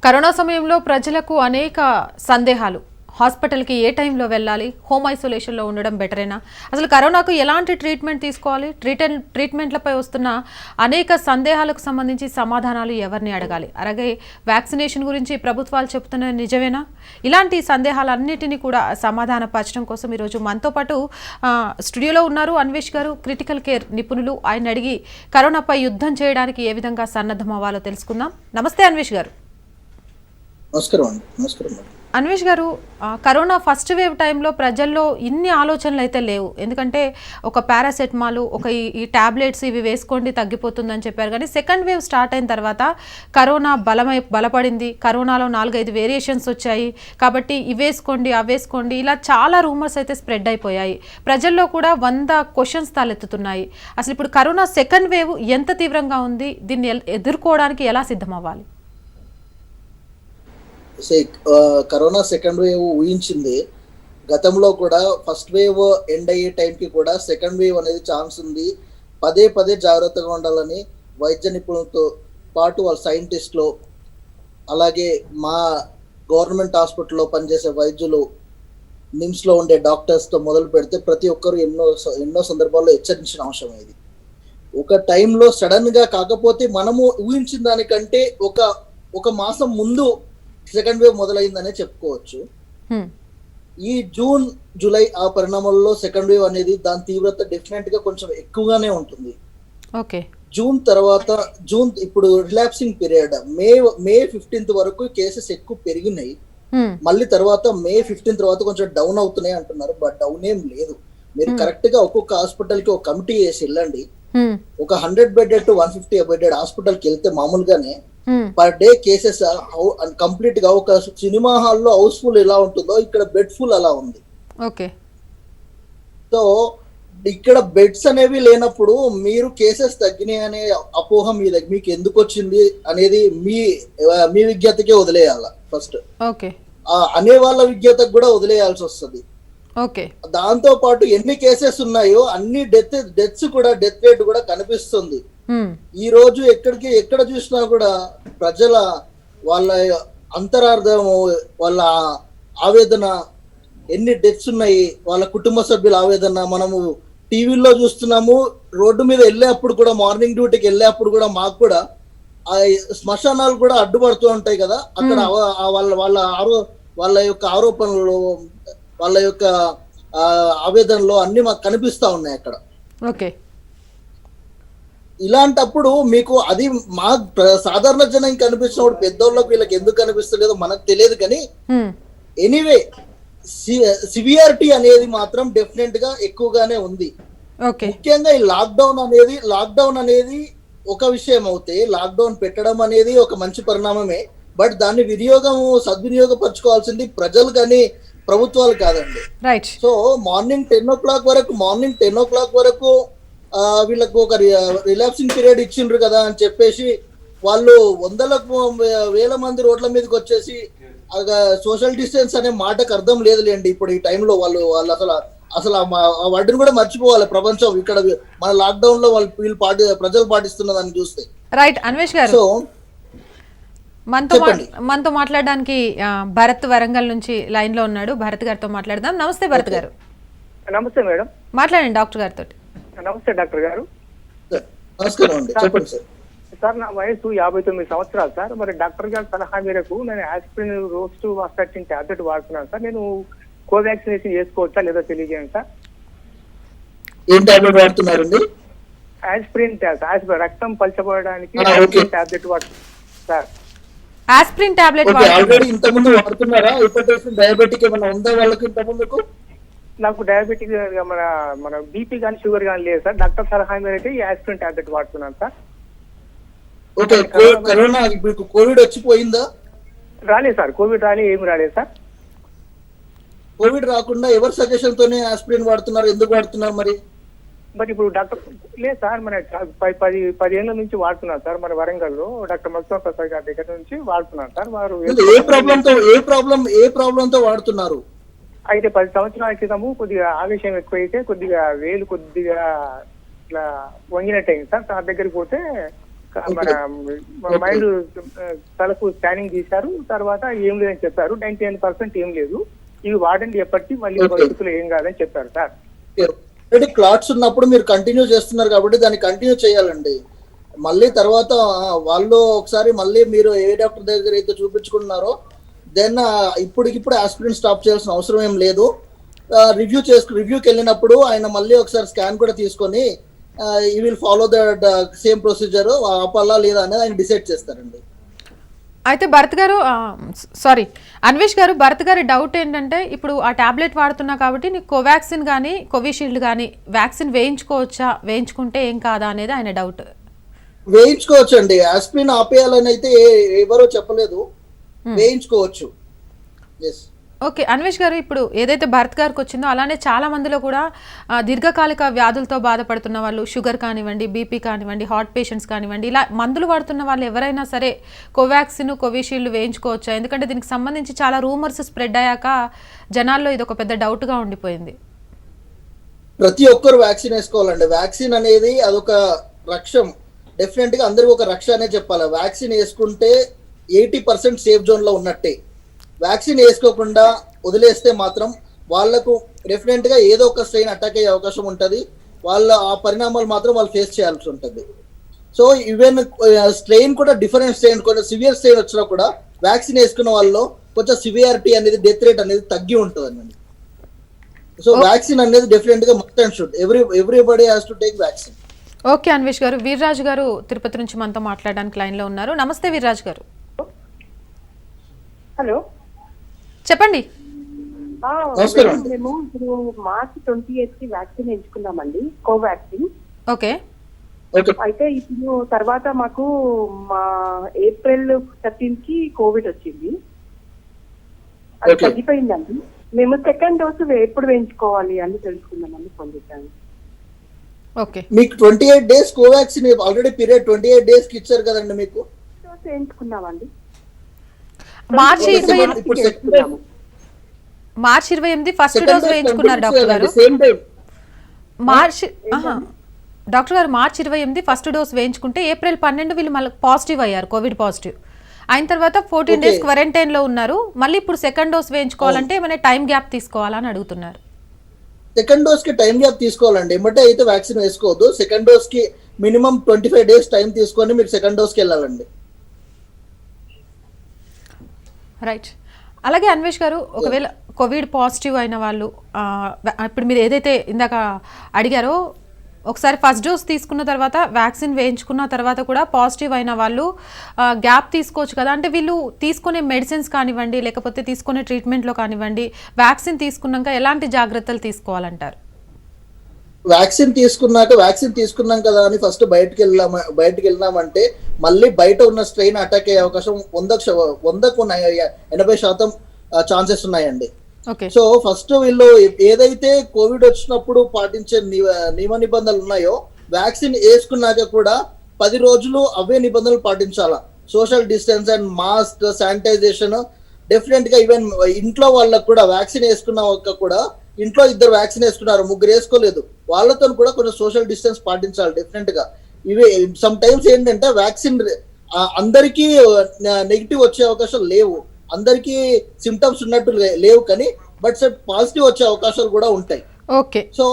Corona సమయంలో ప్రజలకు అనేక సందేహాలు. హాస్పిటల్కి ఏ టైంలో వెళ్ళాలి, హోమ్ ఐసోలేషన్లో ఉండడం బెటరేనా, అసలు కరోనాకు ఎలాంటి ట్రీట్మెంట్ తీసుకోవాలి, ట్రీట్మెంట్లపై వస్తున్న అనేక సందేహాలకు సంబంధించి సమాధానాలు ఎవరిని అడగాలి, అలాగే వ్యాక్సినేషన్ గురించి ప్రభుత్వాలు చెబుతున్న నిజమేనా, ఇలాంటి సందేహాలన్నిటినీ కూడా సమాధానపరచడం కోసం ఈరోజు మనతో పాటు స్టూడియోలో ఉన్నారు అన్వేష్ గారు, క్రిటికల్ కేర్ నిపుణులు. ఆయన అడిగి కరోనాపై యుద్ధం చేయడానికి ఏ విధంగా సన్నద్ధం అవ్వాలో తెలుసుకుందాం. నమస్తే అన్వేష్ గారు. నమస్కారం. అన్వేష్ గారు, కరోనా ఫస్ట్ వేవ్ టైంలో ప్రజల్లో ఇన్ని ఆలోచనలు అయితే లేవు. ఎందుకంటే ఒక పారాసెటమాల్, ఈ టాబ్లెట్స్ ఇవి వేసుకోండి తగ్గిపోతుందని చెప్పారు. కానీ సెకండ్ వేవ్ స్టార్ట్ అయిన తర్వాత కరోనా బలపడింది. కరోనాలో 4-5 వేరియేషన్స్ వచ్చాయి. కాబట్టి ఇవి వేసుకోండి, అవి వేసుకోండి, ఇలా చాలా రూమర్స్ అయితే స్ప్రెడ్ అయిపోయాయి. ప్రజల్లో కూడా 100 క్వశ్చన్స్ తలెత్తుతున్నాయి. అసలు ఇప్పుడు కరోనా సెకండ్ వేవ్ ఎంత తీవ్రంగా ఉంది, దీన్ని ఎదుర్కోవడానికి ఎలా సిద్ధం అవ్వాలి? కరోనా సెకండ్ వేవ్ ఊహించింది. గతంలో కూడా ఫస్ట్ వేవ్ ఎండ్ అయ్యే టైంకి కూడా సెకండ్ వేవ్ అనేది ఛాన్స్ ఉంది, పదే జాగ్రత్తగా ఉండాలని వైద్య నిపుణులతో పాటు వాళ్ళ సైంటిస్టులు, అలాగే మా గవర్నమెంట్ హాస్పిటల్లో పనిచేసే వైద్యులు, నిమ్స్లో ఉండే డాక్టర్స్తో మొదలు పెడితే ప్రతి ఒక్కరు ఎన్నో సందర్భాల్లో హెచ్చరించిన అంశం ఇది. ఒక టైంలో సడన్గా కాకపోతే మనము ఊహించిన దానికంటే ఒక మాసం ముందు సెకండ్ వేవ్ మొదలైందనే చెప్పుకోవచ్చు. ఈ జూన్ జూలై ఆ పరిణామాల్లో సెకండ్ వేవ్ అనేది దాని తీవ్రత డెఫినెట్ గా కొంచెం ఎక్కువగానే ఉంటుంది. జూన్ తర్వాత ఇప్పుడు రిలాప్సింగ్ పీరియడ్ మే 15th వరకు కేసెస్ ఎక్కువ పెరిగినాయి. మళ్ళీ తర్వాత మే 15 తర్వాత కొంచెం డౌన్ అవుతున్నాయి అంటున్నారు. బట్ డౌన్ ఏం లేదు. మీరు కరెక్ట్ గా ఒక్కొక్క హాస్పిటల్ కి ఒక కమిటీ వేసి వెళ్ళండి. ఒక 100 బెడెడ్ టు 150 బెడెడ్ హాస్పిటల్ కి వెళ్తే మామూలుగానే పర్ డే కేసెస్ కంప్లీట్ గా ఒక సినిమా హాల్లో హౌస్ఫుల్ ఎలా ఉంటుందో ఇక్కడ బెడ్ ఫుల్ అలా ఉంది. సో ఇక్కడ బెడ్స్ అనేవి లేనప్పుడు మీరు కేసెస్ తగ్గినాయి అనే అపోహ మీకు ఎందుకు వచ్చింది అనేది మీ విజ్ఞతకే వదిలేయాల. ఫస్ట్ అనే వాళ్ళ విజ్ఞతకు కూడా వదిలేయాల్సి వస్తుంది. దాంతో పాటు ఎన్ని కేసెస్ ఉన్నాయో అన్ని డెత్ రేట్ కూడా కనిపిస్తుంది. ఈ రోజు ఎక్కడ చూసినా కూడా ప్రజల వాళ్ళ అంతరార్థము, వాళ్ళ ఆవేదన, ఎన్ని డెత్స్ ఉన్నాయి, వాళ్ళ కుటుంబ సభ్యుల ఆవేదన మనము టీవీలో చూస్తున్నాము. రోడ్డు మీద వెళ్ళేప్పుడు కూడా, మార్నింగ్ డ్యూటీకి వెళ్ళేప్పుడు కూడా మాకు కూడా ఆ శ్మశానాలు కూడా అడ్డుపడుతూ ఉంటాయి కదా. అక్కడ వాళ్ళ యొక్క ఆరోపణలు, వాళ్ళ యొక్క ఆవేదనలో అన్ని మాకు కనిపిస్తా ఉన్నాయి అక్కడ. ఇలాంటప్పుడు మీకు అది మా సాధారణ జనం కనిపించినప్పుడు పెద్దోళ్ళకి వీళ్ళకి ఎందుకు కనిపిస్తలేదో మనకు తెలియదు. కానీ ఎనీవే సివియారిటీ అనేది మాత్రం డెఫినెట్ గా ఎక్కువగానే ఉంది. ముఖ్యంగా ఈ లాక్డౌన్ అనేది ఒక విషయం అవుతే, లాక్డౌన్ పెట్టడం అనేది ఒక మంచి పరిణామమే. బట్ దాన్ని సద్వినియోగపరచుకోవాల్సింది ప్రజలు కానీ ప్రభుత్వాలు కాదండి. సో మార్నింగ్ 10 o'clock వరకు వీళ్ళకు ఒక రిలాప్సింగ్ పీరియడ్ ఇచ్చిండ్రు కదా అని చెప్పేసి వాళ్ళు వేల మంది రోడ్ల మీదకి వచ్చేసి సోషల్ డిస్టెన్స్ అనే మాటకు అర్థం లేదులేండి. ఇప్పుడు ఈ టైంలో వాళ్ళు అసలు ఆ వాటిని కూడా మర్చిపోవాలి ప్రపంచం. ఇక్కడ మన లాక్డౌన్ లో ప్రజలు పాటిస్తున్న దాన్ని చూస్తే. రైట్ అన్వేష్ గారు, మనతో మాట్లాడడానికి భరత్ వరంగల్ నుంచి లైన్ లో ఉన్నాడు. భరత్ గారితో మాట్లాడదాం. నమస్తే భరత్ గారు. నమస్తే మేడం. మాట్లాడండి డాక్టర్ గారితో. నమస్తే డాక్టర్ గారు. నమస్కారం అండి, చెప్పండి సార్. సార్ నా వయసు 59 సంవత్సరాలు సార్. మరి డాక్టర్ గారి సలహా మేరకు నేను ఆస్పిరిన్ రోస్ట్ వాస్టాటిన్ టాబ్లెట్ వాడుతున్నాను సార్. నేను కోవాక్సినేషన్ చేసుకోవచ్చా లేదో తెలియజేయండి సార్. ఏం టాబ్లెట్ వాడుతున్నారండి? ఆస్పిరిన్ రక్తం పలచబడడానికి టాబ్లెట్ వాడుతున్నాను సార్. ఆస్పిరిన్ టాబ్లెట్ ఆల్రెడీ ఇంత ముందు వాడుతున్నారా? హైపర్టెన్షన్, డయాబెటిక్ ఏమైనా ఉందా వాళ్ళకి ఇంత ముందుకు? నాకు డయాబెటిక్ మన బీపీ కానీ షుగర్ కానీ లేదు సార్. డాక్టర్ సలహా మేరకు ఈ ఆస్పిరిన్ టాబ్లెట్ వాడుతున్నాను సార్. ఓకే. కరోనా మీకు కోవిడ్ వచ్చిపోయిందా? రాలేదు సార్, కోవిడ్ ఏమి రాలేదు సార్. కోవిడ్ రాకుండా ఎవరి సజెషన్ తోనే ఆస్పిరిన్ వాడుతున్నారు? ఎందుకు వాడుతున్నారు మరి? ఇప్పుడు డాక్టర్ లేదు సార్, మన 10 ఏళ్ల నుంచి వాడుతున్నారు సార్. మన వరంగల్ లో డాక్టర్ మధుసూదన్ ప్రసాద్ గారి దగ్గర నుంచి వాడుతున్నారు సార్. వారు ఏ ప్రాబ్లం తో వాడుతున్నారు? అయితే 10 సంవత్సరాల క్రితము కొద్దిగా ఆవేశం ఎక్కువైతే కొద్దిగా వేలు కొద్దిగా ఇట్లా వంగినట్టు అయింది సార్. సార్ దగ్గరికి పోతే మన మైండ్ తలకు స్కానింగ్ తీశారు. తర్వాత ఏం లేదని చెప్పారు. 99% ఏం లేదు, ఇవి వాడండి ఎప్పటికీ, మళ్ళీ భవిష్యత్తులో ఏం కాదని చెప్పారు సార్. ఆల్రెడీ క్లాట్స్ ఉన్నప్పుడు మీరు కంటిన్యూ చేస్తున్నారు కాబట్టి దాన్ని కంటిన్యూ చేయాలండి. మళ్ళీ తర్వాత వాళ్ళు ఒకసారి మళ్ళీ మీరు ఏ డాక్టర్ దగ్గర అయితే చూపించుకున్నారో దెన్ ఇప్పటికిప్పుడు ఆస్పిరిన్ స్టాప్ చేయాల్సిన అవసరం ఏం లేదు. రివ్యూకి వెళ్ళినప్పుడు ఆయన మళ్ళీ ఒకసారి స్కాన్ కూడా తీసుకొని ఈ will follow the same procedure, ఆపాలా లేదా అనేది ఆయన డిసైడ్ చేస్తారండి. అయితే భరత్ గారు, సారీ అన్వేష్ గారు, భరత్ గారి డౌట్ ఏంటంటే ఇప్పుడు ఆ టాబ్లెట్ వాడుతున్నా కాబట్టి నీకు కోవాక్సిన్ కానీ కోవిషీల్డ్ కానీ వ్యాక్సిన్ వేయించుకోవచ్చా, వేయించుకుంటే ఏం కాదా అనేది ఆయన డౌట్. వేయించుకోవచ్చు అండి. ఆస్పిరిన్ ఆపేయాలని అయితే ఎవరో చెప్పలేదు, వేయించుకోవచ్చు. ఓకే అన్వేష్ గారు, ఇప్పుడు ఏదైతే భరత్ గారికి వచ్చిందో అలానే చాలా మందిలో కూడా దీర్ఘకాలిక వ్యాధులతో బాధపడుతున్న వాళ్ళు, షుగర్ కానివ్వండి, బీపీ కానివ్వండి, హార్ట్ పేషెంట్స్ కానివ్వండి, ఇలా మందులు వాడుతున్న వాళ్ళు ఎవరైనా సరే కోవాక్సిన్ కోవిషీల్డ్ వేయించుకోవచ్చా? ఎందుకంటే దీనికి సంబంధించి చాలా రూమర్స్ స్ప్రెడ్ అయ్యాక జనాల్లో ఇది ఒక పెద్ద డౌట్గా ఉండిపోయింది. ప్రతి ఒక్కరు వ్యాక్సిన్ వేసుకోవాలండి. వ్యాక్సిన్ అనేది అదొక రక్షం, డెఫినెట్ గా అందరికి ఒక రక్ష అనే చెప్పాలి. వ్యాక్సిన్ వేసుకుంటే 80% సేఫ్ జోన్ లో ఉన్నట్టే. వ్యాక్సిన్ వేసుకోకుండా వదిలేస్తే మాత్రం వాళ్లకు డెఫినెట్ గా ఏదో ఒక స్ట్రెయిన్ అటాక్ అయ్యే అవకాశం ఉంటుంది. వాళ్ళ ఆ పరిణామాలు మాత్రం వాళ్ళు ఫేస్ చేయాల్సి ఉంటుంది. సో ఈవెన్ స్ట్రెయిన్ కూడా డిఫరెంట్ స్ట్రెయిన్, కొంచెం సివియర్ స్ట్రెయిన్ వచ్చినా కూడా వ్యాక్సిన్ వేసుకున్న వాళ్ళు కొంచెం సివియారిటీ అనేది, డెత్ రేట్ అనేది తగ్గి ఉంటుంది అండి. సో వ్యాక్సిన్ అనేది డెఫినెట్ గా must and should everybody has to take vaccine. Okay Anvesh గారు, వీర్రాజు గారు తిరుపతి నుంచి మనతో మాట్లాడడానికి లైన్ లో ఉన్నారు. నమస్తే వీర్రాజు గారు. హలో, చెప్పండి. మేము ఇప్పుడు మార్చి 28 కి వ్యాక్సిన్ ఎంచుకున్నామండి, కోవాక్సిన్. ఓకే. అయితే ఇప్పుడు తర్వాత మాకు మా ఏప్రిల్ 13 కి కోవిడ్ వచ్చింది, అది తగ్గిపోయిందండి. మేము సెకండ్ డోసు ఎప్పుడు వేయించుకోవాలి అని తెలుసుకుందామని పొందుతాను. ఓకే, మీకు 28 days Covaxin already period 28 days కి ఇచ్చారు కదండి. మీకు డోసు వేయించుకున్నామండి. మార్చి 28 ఫస్ట్ డోస్ వేయించుకున్నారు డాక్టర్ గారు. డాక్టర్ గారు మార్చి 28 ఫస్ట్ డోస్ వేయించుకుంటే ఏప్రిల్ 12 వీళ్ళు మళ్ళీ పాజిటివ్ అయ్యారు, కోవిడ్ పాజిటివ్ అయిన తర్వాత 14 days క్వారంటైన్ లో ఉన్నారు. మళ్ళీ ఇప్పుడు సెకండ్ డోస్ వేయించుకోవాలంటే ఏమైనా టైం గ్యాప్ తీసుకోవాలని అడుగుతున్నారు. సెకండ్ డోస్ కి టైం గ్యాప్ తీసుకోవాలండి. ఏమంటే అయితే వ్యాక్సిన్ వేసుకోవద్దు. సెకండ్ డోస్ కి మినిమం 25 days టైం తీసుకొని మీరు సెకండ్ డోస్ కి వెళ్ళాలండి. రైట్. అలాగే అన్వేష్ గారు, ఒకవేళ కోవిడ్ పాజిటివ్ అయిన వాళ్ళు, ఇప్పుడు మీరు ఏదైతే ఇందాక అడిగారో, ఒకసారి ఫస్ట్ డోస్ తీసుకున్న తర్వాత వ్యాక్సిన్ వేయించుకున్న తర్వాత కూడా పాజిటివ్ అయిన వాళ్ళు గ్యాప్ తీసుకోవచ్చు కదా, అంటే వీళ్ళు తీసుకునే మెడిసిన్స్ కానివ్వండి, లేకపోతే తీసుకునే ట్రీట్మెంట్లో కానివ్వండి, వ్యాక్సిన్ తీసుకున్నాక ఎలాంటి జాగ్రత్తలు తీసుకోవాలంటారు? వ్యాక్సిన్ తీసుకున్నాం కదా అని ఫస్ట్ బయటకు వెళ్ళినామంటే మళ్ళీ బయట ఉన్న స్ట్రెయిన్ అటాక్ అయ్యే అవకాశం 100% ఛాన్సెస్ ఉన్నాయండి. సో ఫస్ట్ వీళ్ళు ఏదైతే కోవిడ్ వచ్చినప్పుడు పాటించే నియమ నిబంధనలు ఉన్నాయో వ్యాక్సిన్ వేసుకున్నాక కూడా 10 రోజులు అవే నిబంధనలు పాటించాలా. Social distance and mask, sanitization. Definite గా ఈవెన్ ఇంట్లో వాళ్ళకు కూడా వ్యాక్సిన్ వేసుకున్న కూడా, ఇంట్లో 2 వ్యాక్సిన్ వేసుకున్నారు, 3 వేసుకోలేదు, వాళ్ళతో కూడా కొంచెం సోషల్ డిస్టెన్స్ పాటించాలి డెఫినెట్ గా. ఇవి సమ్ టైమ్స్ ఏంటంటే వ్యాక్సిన్ అందరికీ నెగిటివ్ వచ్చే అవకాశం లేవు, అందరికీ సిమ్టమ్స్ ఉన్నట్టు లేవు, కానీ బట్ పాజిటివ్ వచ్చే అవకాశాలు కూడా ఉంటాయి. ఓకే. సో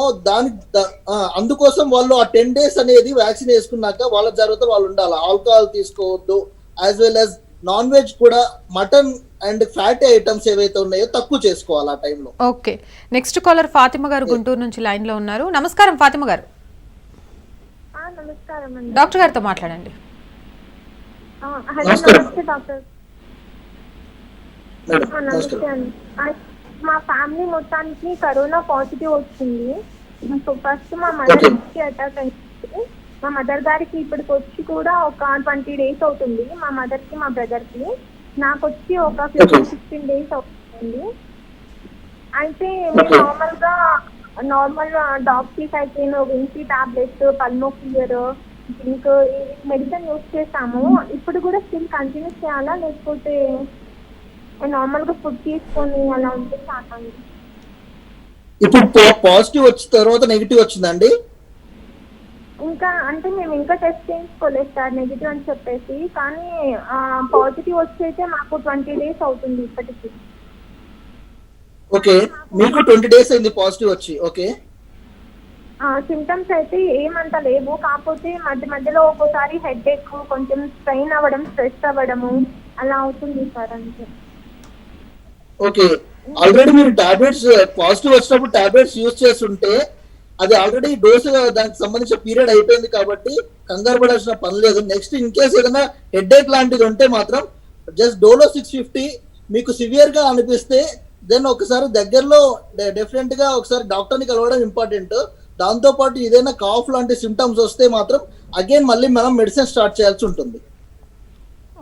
అందుకోసం వాళ్ళు ఆ 10 days అనేది వ్యాక్సిన్ వేసుకున్నాక వాళ్ళ జాగ్రత్త వాళ్ళు ఉండాలి. ఆల్కహాల్ తీసుకోవద్దు, as well as non veg కూడా, మటన్ అండ్ ఫ్యాటీ ఐటమ్స్ ఏవైతే ఉన్నాయో తక్కువ చేసుకోవాలి ఆ టైంలో. ఓకే. నెక్స్ట్ కాలర్ ఫాతిమా గారు గుంటూరు నుంచి లైన్ లో ఉన్నారు. నమస్కారం ఫాతిమా గారు. డాక్టర్ గారితో మాట్లాడండి. మా ఫ్యామిలీ మొత్తానికి కరోనా పాజిటివ్ వచ్చింది. ఫస్ట్ మా మదర్ కి అటాక్ అయింది. మా మదర్ గారికి ఇప్పటికి వచ్చి కూడా ఒక 20 days అవుతుంది. మా మదర్ కి, మా బ్రదర్ కి. నాకు వచ్చి ఒక 15-16 days అవుతుంది. అయితే మేము నార్మల్ డాక్సిసైక్లిన్, విన్సీ tablets, Pulmoclear, zinc medicine use చేస్తాము. ఇప్పుడు కూడా స్టిల్ కంటిన్యూ చేయాలా, లేకపోతే నార్మల్ గా ఫుడ్ తీసుకొని అలా ఉంటే చాలండి? ఇప్పుడు పాజిటివ్ వచ్చిన తర్వాత నెగిటివ్ వచ్చిందండి? ఇంకా అంటే మేము ఇంకా టెస్ట్ చేయించుకోలేదు సార్ నెగిటివ్ అని చెప్పేసి, కానీ పాజిటివ్ వచ్చైతే మాకు 20 days అవుతుంది ఇప్పటికి. ఓకే, మీకు 20 days అయింది పాజిటివ్ వచ్చి. ఓకే, సిమ్టమ్స్ అయితే ఏమంత లేవు, కాకపోతే మధ్య మధ్యలో ఒక్కోసారి హెడేక్, కొంచెం స్ట్రెయిన్ అవ్వడం, స్ట్రెస్ అవ్వడము అలా అవుతుంది సార్ అంతే. ఓకే, ఆల్రెడీ మీరు టాబ్లెట్స్ పాజిటివ్ వచ్చినప్పుడు టాబ్లెట్స్ యూజ్ చేస్తుంటే అది ఆల్రెడీ డోసు దానికి సంబంధించిన పీరియడ్ అయిపోయింది కాబట్టి కంగారు పడాల్సిన పని లేదు. నెక్స్ట్ ఇన్ కేస్ ఏదైనా హెడేక్ లాంటిది ఉంటే మాత్రం జస్ట్ డోలో 650 మీకు సివియర్ గా అనిపిస్తే దెన్ ఒకసారి దగ్గరలో డెఫినెట్ గా ఒకసారి డాక్టర్ ని కలవడం ఇంపార్టెంట్. దాంతో పాటు ఏదైనా కాఫ్ లాంటి సిమ్టమ్స్ వస్తే మాత్రం అగైన్ మళ్ళీ మనం మెడిసిన్ స్టార్ట్ చేయాల్సి ఉంటుంది.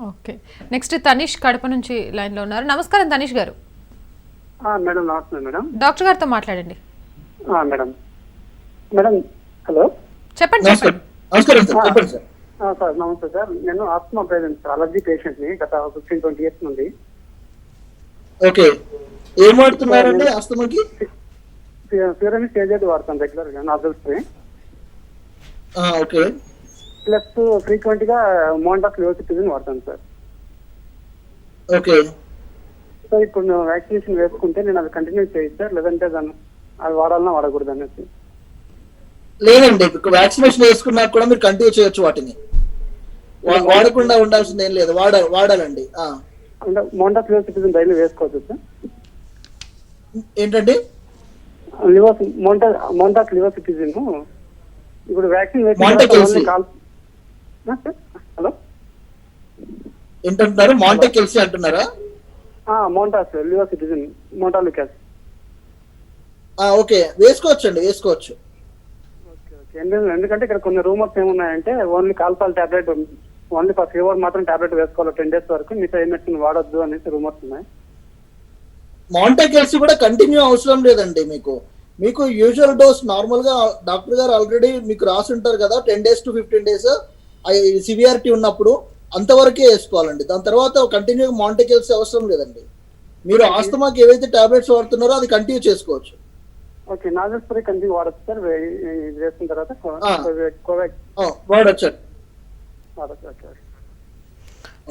ఓకే, నెక్స్ట్ తనీష్ కడప నుంచి లైన్ లో ఉన్నారు. నమస్కారం తనీష్ గారు. మేడం నమస్తే మేడం. డాక్టర్ గారితో మాట్లాడండి. మేడం మేడం హలో చెప్పండి. నమస్కారం నమస్కారం సార్, చెప్పండి సార్. సార్ నమస్తే సార్. నేను ఆస్మా పేషెంట్, అలర్జీ పేషెంట్ ని గత 15-20 years నుండి. ఓకే, ఏం వాడుతున్నారండి ఆస్తమాకి? ఫిరమి స్టేజ్ వాడతాను రెగ్యులర్ గా, nozzle spray. Okay, plus frequent గా మోంటాక్ లివోసిట్రిజిన్ వాడతాను సార్. ఓకే. సో ఇప్పుడు నేను వ్యాక్సినేషన్ వేసుకుంటే నేను అది కంటిన్యూ చేయొచ్చు సార్, లేదంటే దాన్ని అది వాడాలన్నా వాడకూడదు అనేసి? లేదండి, వ్యాక్సినేషన్ వేసుకున్నా కూడా మీరు కంటిన్యూ చేయొచ్చు వాటిని, వాడకుండా ఉండాల్సింది ఏం లేదు, వాడాలండి. అంటే మోంటాక్ లివోసిట్రిజిన్ డైలీ వేసుకోవచ్చు సార్? ఏంటండి? మోంటాక్ లివోసిట్రిజిన్ ఇప్పుడు వ్యాక్సిన్ హలో ఏంటంటున్నారు? మాంటెకెల్సీ అంటున్నారా? మోంటాక్ లివోసిట్రిజిన్, మోంటాలిక్ యాసిడ్. ఓకే, వేసుకోవచ్చండి, వేసుకోవచ్చు. ఎందుకంటే ఇక్కడ కొన్ని రూమర్స్ ఏమున్నాయంటే only Calpol tablet, only for fever మాత్రం టాబ్లెట్ వేసుకోవాలి 10 days వరకు, మిగతా ఏ మెడిసిన్ వాడొద్దు అనేసి రూమర్స్ ఉన్నాయి. మాంటెకెల్సీ కూడా కంటిన్యూ అవసరం లేదండి. మీకు యూజువల్ డోస్ నార్మల్ గా డాక్టర్ గారు ఆల్రెడీ మీకు రాసి ఉంటారు కదా, 10 days to 15 days సివియారిటీ ఉన్నప్పుడు అంతవరకే వేసుకోవాలండి. దాని తర్వాత కంటిన్యూ మాంటెకెల్సీ అవసరం లేదండి. మీరు ఆస్తమాకి ఏవైతే టాబ్లెట్స్ వాడుతున్నారో అది కంటిన్యూ చేసుకోవచ్చు. ఓకే, నాజల్ స్ప్రే కంటిన్యూ వాడచ్చు సార్ వేసుకున్న తర్వాత? వాడచ్చు.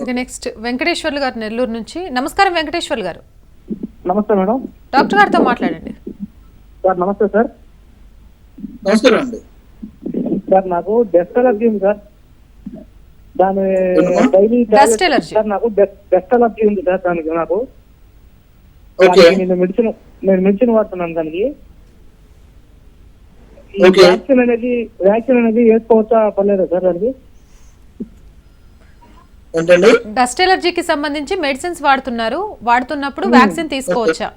ఓకే, నెక్స్ట్ వెంకటేశ్వర్లు గారు నెల్లూరు నుంచి. నమస్కారం వెంకటేశ్వర్లు గారు. నమస్తే మేడం. డాక్టర్ గారితో మాట్లాడండి. సార్ నమస్తే సార్. నమస్కారం అండి సార్. నాకు డస్ట్ అలర్జీ ఉంది సార్, దాని డైలీ డస్ట్ ఎలర్జీ సార్. నాకు డస్ట్ అలర్జీ ఉంది సార్, దానికి నాకు నేను మెడిసిన్ వాడుతున్నాను దానికి. వ్యాక్సిన్ అనేది వేసుకోవచ్చా పర్లేదా సార్ దానికి? ఏంటండి? డస్ట్ ఎలర్జీకి సంబంధించి మెడిసిన్స్ వాడుతున్నప్పుడు వ్యాక్సిన్ తీసుకోవచ్చా?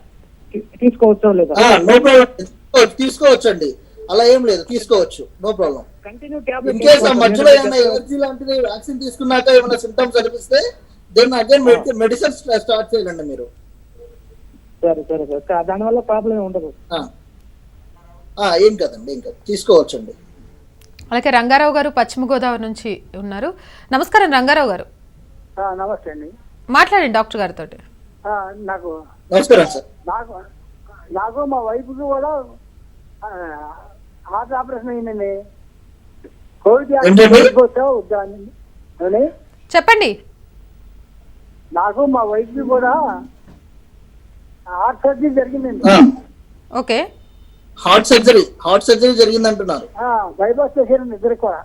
తీసుకోవచ్చా లేదా? నో ప్రాబ్లం, తీసుకోవచ్చు అండి, అలా ఏం లేదు, తీసుకోవచ్చు, నో ప్రాబ్లం. ఇన్ కేస్ మధ్యలో ఏమైనా ఎలర్జీ లాంటిది వ్యాక్సిన్ తీసుకున్నాక ఏమైనా సిమ్టమ్స్ అనిపిస్తే దెన్ అగైన్ మెడిసిన్ స్టార్ట్ చేయండి మీరు. సరే సరే సార్, దానివల్ల ప్రాబ్లం ఉండదు? ఏం కదండి, ఏం కాదు, తీసుకోవచ్చండి. అలాగే రంగారావు గారు పశ్చిమ గోదావరి నుంచి ఉన్నారు. నమస్కారం రంగారావు గారు. నమస్తే అండి, మాట్లాడండి డాక్టర్ గారితో. నాకు నమస్కారం సార్. నాకు మా వైఫ్కి కూడా హార్ట్ ఆపరేషన్ అయిందండి. చెప్పండి. నాకు మా వైఫ్కి కూడా హార్ట్ సర్జరీ జరిగిందండి. ఓకే, హార్ట్ సర్జరీ జరిగింది అంటున్నారు. బైపాస్ చేశారండి ఇద్దరు కూడా.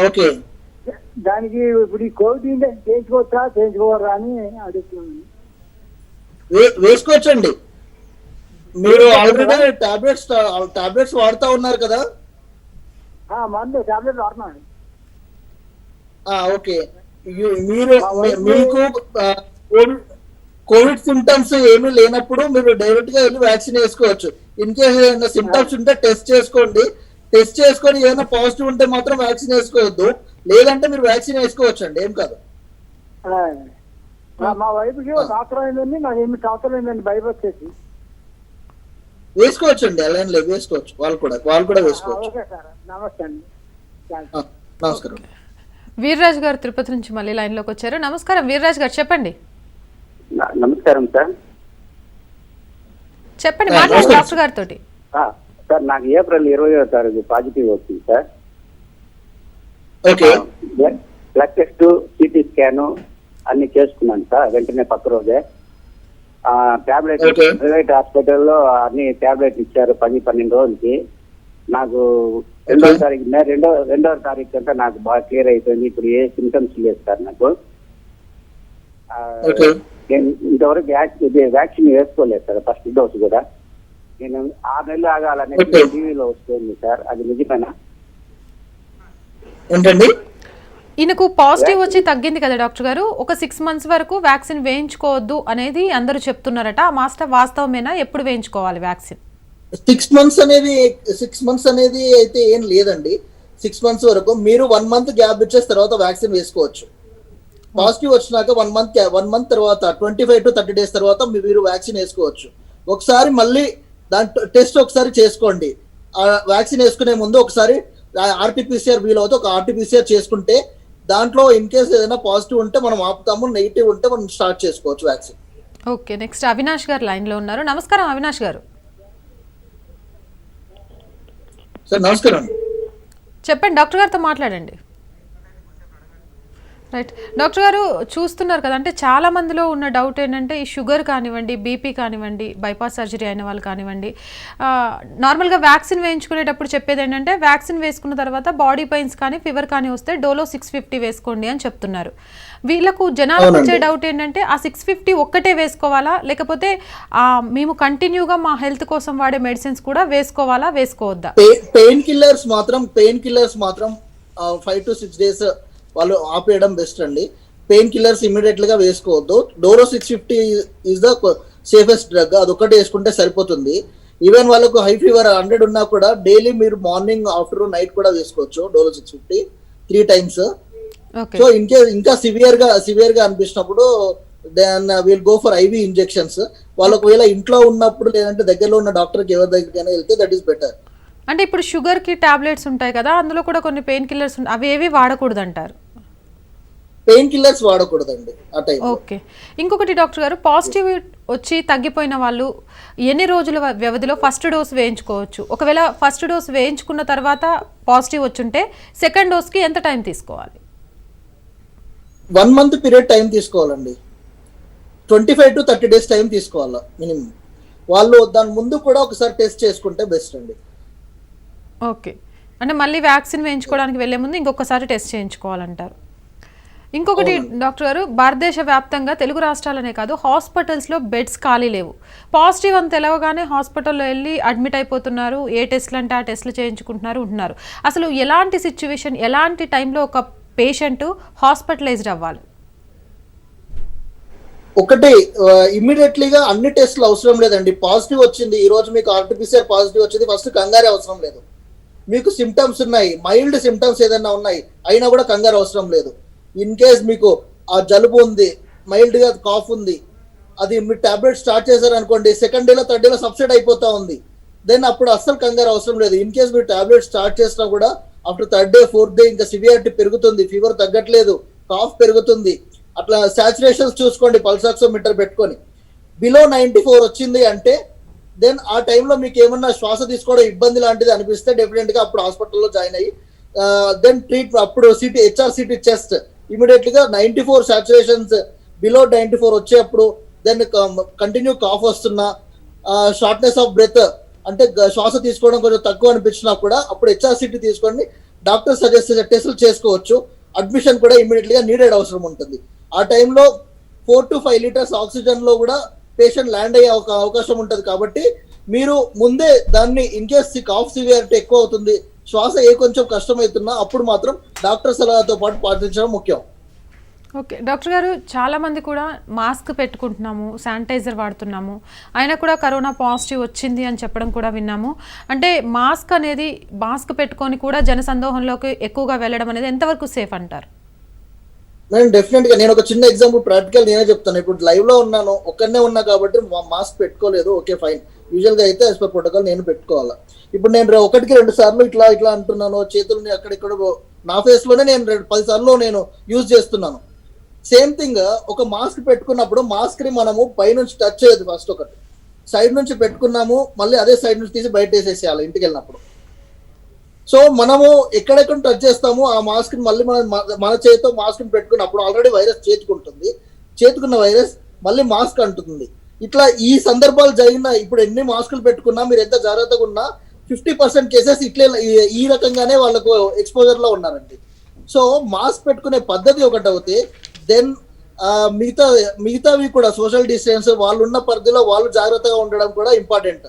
ఓకే, దానికి ఇప్పుడు ఈ కోవిడ్ చేయించుకోవచ్చా చేయించుకోవరా అని అడుగుతున్నాను. వేసుకోవచ్చండి. మీరు ఆల్రెడీ టాబ్లెట్స్ వాడుతా ఉన్నారు కదా? మందు టాబ్లెట్ వాడుతున్నాను. ఓకే, మీకు కోవిడ్ సిమ్టమ్స్ ఏమీ లేనప్పుడు మీరు డైరెక్ట్ గా వెళ్ళి వ్యాక్సిన్ వేసుకోవచ్చు. ఇన్ కేస్ ఏమైనా సిమ్టమ్స్ ఉంటే టెస్ట్ చేసుకోండి. టెస్ట్ చేసుకొని ఏమైనా పాజిటివ్ ఉంటే మాత్రం వ్యాక్సిన్ వేసుకోవద్దు, లేదంటే మీరు వ్యాక్సిన్ వేసుకోవచ్చు అండి, ఏం కాదు. మా వైపుకి సంవత్సరం అయిందండి, నాకు ఏమి సంవత్సరం అయిందండి బైపాస్ చేసి. వేసుకోవచ్చు అండి, అలా ఏం లేదు, వేసుకోవచ్చు, వాళ్ళు కూడా వేసుకోవచ్చు. నమస్తే అండి. నమస్కారం. వీర్రాజు గారు తిరుపతి నుంచి మళ్ళీ లైన్ లోకి వచ్చారు. నమస్కారం వీర్రాజు గారు, చెప్పండి. నమస్కారం సార్. చెప్పండి, మాట్లాడండి డాక్టర్ గారితో. సార్ నాకు ఏప్రిల్ 20వ తారీఖు పాజిటివ్ వచ్చింది sir. Okay blood test, CT scan అన్ని చేసుకున్నాను సార్ వెంటనే పక్క రోజే. Tablet Okay. ప్రైవేట్ హాస్పిటల్లో అన్ని టాబ్లెట్ ఇచ్చారు 10-12 రోజులకి. నాకు 2వ తారీఖు రెండవ తారీఖు అంతా నాకు బాగా క్లియర్ అయిపోయింది. ఇప్పుడు ఏ సిమ్టమ్స్ లేదు సార్ నాకు. ఓకే నేను ఇంతవరకు వ్యాక్సిన్ వేసుకోలేదు సార్, ఫస్ట్ డోస్ కూడా. నేను 6 నెలలు ఆగాలనేది Okay. టీవీలో వస్తుంది సార్, అది నిజమేనా? ఏంటండి? ఈయనకు పాజిటివ్ వచ్చి తగ్గింది కదా డాక్టర్ గారు, ఒక 6 months వరకు వ్యాక్సిన్ వేయించుకోవద్దు అనేది అందరూ చెప్తున్నారట. ఆ మాస్టర్ వాస్తవమేనా? ఎప్పుడు వేయించుకోవాలి వ్యాక్సిన్? 6 months అనేది అయితే ఏం లేదండి. 6 months వరకు మీరు 1 month గ్యాప్ ఇచ్చేసి తర్వాత వ్యాక్సిన్ వేసుకోవచ్చు. పాజిటివ్ వచ్చినాక 1 month తర్వాత 25 to 30 days తర్వాత మీరు వ్యాక్సిన్ వేసుకోవచ్చు. ఒకసారి మళ్ళీ దాని టెస్ట్ ఒకసారి చేసుకోండి. వ్యాక్సిన్ వేసుకునే ముందు ఒకసారి ఆర్టీపీసీఆర్ వీలవుతే ఒక ఆర్టీపీసీఆర్ చేసుకుంటే దాంట్లో ఇన్ కేసు ఏదైనా పాజిటివ్ ఉంటే మనం ఆపుతాము, నెగిటివ్ ఉంటే మనం స్టార్ట్ చేసుకోవచ్చు వ్యాక్సిన్. ఓకే, నెక్స్ట్ అవినాష్ గారు లైన్లో ఉన్నారు. నమస్కారం అవినాష్ గారు. సార్ నమస్కారం. చెప్పండి, డాక్టర్ గారితో మాట్లాడండి. రైట్ డాక్టర్ గారు, చూస్తున్నారు కదా, అంటే చాలా మందిలో ఉన్న డౌట్ ఏంటంటే ఈ షుగర్ కానివ్వండి, బీపీ కానివ్వండి, బైపాస్ సర్జరీ అయిన వాళ్ళు కానివ్వండి, నార్మల్గా వ్యాక్సిన్ వేయించుకునేటప్పుడు చెప్పేది ఏంటంటే వ్యాక్సిన్ వేసుకున్న తర్వాత బాడీ పెయిన్స్ కానీ ఫీవర్ కానీ వస్తే డోలో 650 వేసుకోండి అని చెప్తున్నారు. వీళ్ళకు జనాలకు వచ్చే డౌట్ ఏంటంటే ఆ 650 ఒక్కటే వేసుకోవాలా, లేకపోతే మేము కంటిన్యూగా మా హెల్త్ కోసం వాడే మెడిసిన్స్ కూడా వేసుకోవాలా, వేసుకోవద్దా? పెయిన్ కిల్లర్స్ మాత్రం 5 to 6 days వాళ్ళు ఆపేయడం బెస్ట్ అండి. పెయిన్ కిల్లర్స్ ఇమీడియట్ గా వేసుకోవద్దు. Dolo 650 is the safest drug, అదొక్కటి వేసుకుంటే సరిపోతుంది. ఈవెన్ వాళ్ళకు హై ఫీవర్ 100 ఉన్నా కూడా డైలీ మీరు మార్నింగ్, ఆఫ్టర్నూన్, నైట్ కూడా వేసుకోవచ్చు Dolo 650 3 times. So in case ఇంకా సివియర్ గా అనిపించినప్పుడు then will go for IV injections. వాళ్ళు ఒకవేళ ఇంట్లో ఉన్నప్పుడు లేదంటే దగ్గరలో ఉన్న డాక్టర్కి ఎవరి దగ్గరికైనా వెళ్తే దట్ ఈస్ బెటర్. అంటే ఇప్పుడు షుగర్కి టాబ్లెట్స్ ఉంటాయి కదా, అందులో కూడా కొన్ని పెయిన్ కిల్లర్స్ ఉంటాయి, అవి ఏవి వాడకూడదు అంటారు? పెయిన్ కిల్లర్స్ వాడకూడదండి ఆ టైం. ఓకే, ఇంకొకటి డాక్టర్ గారు, పాజిటివ్ వచ్చి తగ్గిపోయిన వాళ్ళు ఎన్ని రోజుల వ్యవధిలో ఫస్ట్ డోస్ వేయించుకోవచ్చు? ఒకవేళ ఫస్ట్ డోస్ వేయించుకున్న తర్వాత పాజిటివ్ వచ్చుంటే సెకండ్ డోస్కి ఎంత టైం తీసుకోవాలి? 1 month పీరియడ్ టైం తీసుకోవాలండి. 25 to 30 days టైం తీసుకోవాలి మినిమం. వాళ్ళు దాని ముందు కూడా ఒకసారి టెస్ట్ చేసుకుంటే బెస్ట్ అండి. ఓకే, అంటే మళ్ళీ వ్యాక్సిన్ వేయించుకోవడానికి వెళ్ళే ముందు ఇంకొకసారి టెస్ట్ చేయించుకోవాలంటారు. ఇంకొకటి డాక్టర్ గారు, భారతదేశ వ్యాప్తంగా తెలుగు రాష్ట్రాలనే కాదు హాస్పిటల్స్లో బెడ్స్ ఖాళీ లేవు. పాజిటివ్ అని తెలవగానే హాస్పిటల్లో వెళ్ళి అడ్మిట్ అయిపోతున్నారు, ఏ టెస్ట్లు అంటే ఆ టెస్ట్లు చేయించుకుంటున్నారు ఉంటున్నారు. అసలు ఎలాంటి సిచ్యువేషన్, ఎలాంటి టైంలో ఒక పేషెంట్ హాస్పిటలైజ్డ్ అవ్వాలి? ఒకటి ఇమ్మీడియట్లీగా అన్ని టెస్ట్లు అవసరం లేదండి. పాజిటివ్ వచ్చింది, ఈ రోజు మీకు ఆర్టీపీసీఆర్ పాజిటివ్ వచ్చింది, ఫస్ట్ కంగారే అవసరం లేదు. మీకు సిమ్టమ్స్ ఉన్నాయి, మైల్డ్ సిమ్టమ్స్ ఏదైనా ఉన్నాయి అయినా కూడా కంగారు అవసరం లేదు. ఇన్ కేస్ మీకు ఆ జలుబు ఉంది, మైల్డ్ గా కాఫ్ ఉంది, అది మీరు టాబ్లెట్ స్టార్ట్ చేశారు అనుకోండి, సెకండ్ డేలో 3rd డేలో సబ్సైడ్ అయిపోతా ఉంది, దెన్ అప్పుడు అస్సలు కంగారు అవసరం లేదు. ఇన్ కేస్ మీరు టాబ్లెట్ స్టార్ట్ చేసినా కూడా after 3rd day 4th day ఇంకా సివియారిటీ పెరుగుతుంది, ఫీవర్ తగ్గట్లేదు, కాఫ్ పెరుగుతుంది, అట్లా సాచురేషన్స్ చూసుకోండి, పల్స్ ఆక్సిమీటర్ పెట్టుకొని బిలో 94 వచ్చింది అంటే దెన్ ఆ టైంలో మీకు ఏమన్నా శ్వాస తీసుకోవడం ఇబ్బంది లాంటిది అనిపిస్తే డెఫినెట్ గా అప్పుడు హాస్పిటల్లో జాయిన్ అయ్యి దెన్ ట్రీట్, అప్పుడు హెచ్ఆర్సిటీ చెస్ట్ ఇమీడియట్ గా 94 సాచురేషన్స్ బిలో 94 వచ్చేప్పుడు, దెన్ కంటిన్యూ కాఫ్ వస్తున్నా, షార్ట్నెస్ ఆఫ్ బ్రెత్ అంటే శ్వాస తీసుకోవడం కొంచెం తక్కువ అనిపించినా కూడా అప్పుడు హెచ్ఆర్సిటీ తీసుకొని డాక్టర్ సజెస్ట్ చేసే టెస్టులు చేసుకోవచ్చు. అడ్మిషన్ కూడా ఇమీడియట్ గా నీడెడ్ అవసరం ఉంటుంది. ఆ టైంలో 4 to 5 liters ఆక్సిజన్ లో కూడా పేషెంట్ ల్యాండ్ అయ్యే అవకాశం ఉంటుంది. కాబట్టి మీరు ముందే దాన్ని ఇన్ కేస్ కాఫ్ సివియారిటీ ఎక్కువ అవుతుంది, శ్వాస కొంచెం కష్టమవుతున్నా అప్పుడు మాత్రం డాక్టర్ సలహాతో పాటు పాటించడం ముఖ్యం. ఓకే డాక్టర్ గారు, చాలామంది కూడా మాస్క్ పెట్టుకుంటున్నాము, శానిటైజర్ వాడుతున్నాము, అయినా కూడా కరోనా పాజిటివ్ వచ్చింది అని చెప్పడం కూడా విన్నాము. అంటే మాస్క్ పెట్టుకొని కూడా జనసందోహంలోకి ఎక్కువగా వెళ్ళడం అనేది ఎంతవరకు సేఫ్ అంటారు? నేను డెఫినెట్ గా, నేను ఒక చిన్న ఎగ్జాంపుల్ ప్రాక్టికల్ నేనే చెప్తాను. ఇప్పుడు లైవ్ లో ఉన్నాను, ఒక్కనే ఉన్నా కాబట్టి మాస్క్ పెట్టుకోలేదు, ఓకే ఫైన్. యూజువల్ గా అయితే యాజ్ పర్ ప్రోటోకాల్ నేను పెట్టుకోవాలా. ఇప్పుడు నేను 1-2 సార్లు ఇట్లా అంటున్నాను, చేతుల్ని అక్కడిక్కడ నా ఫేస్ లోనే నేను 10 సార్లు నేను యూజ్ చేస్తున్నాను. సేమ్ థింగ్ ఒక మాస్క్ పెట్టుకున్నప్పుడు మాస్క్ ని మనము పైనుంచి టచ్ చేయదు, ఫస్ట్ ఒకటి సైడ్ నుంచి పెట్టుకున్నాము, మళ్ళీ అదే సైడ్ నుంచి తీసి బయట వేసేసేయాలి ఇంటికి వెళ్ళినప్పుడు. సో మనము ఎక్కడెక్కడ టచ్ చేస్తామో ఆ మాస్క్ ని మళ్ళీ మన చేతితో మాస్క్ ని పెట్టుకున్నప్పుడు ఆల్రెడీ వైరస్ చేతుకుంటుంది, చేతుకున్న వైరస్ మళ్ళీ మాస్క్ అంటుంది. ఇట్లా ఈ సందర్భాలు జరిగిన ఇప్పుడు ఎన్ని మాస్కులు పెట్టుకున్నా మీరు ఎంత జాగ్రత్తగా ఉన్నా 50% కేసెస్ ఇట్లే ఈ రకంగానే వాళ్ళకు ఎక్స్పోజర్ లో ఉన్నారండి. సో మాస్క్ పెట్టుకునే పద్ధతి ఒకటి అవుతే దెన్ మిగతావి కూడా సోషల్ డిస్టెన్స్ వాళ్ళు ఉన్న పరిధిలో వాళ్ళు జాగ్రత్తగా ఉండడం కూడా ఇంపార్టెంట్.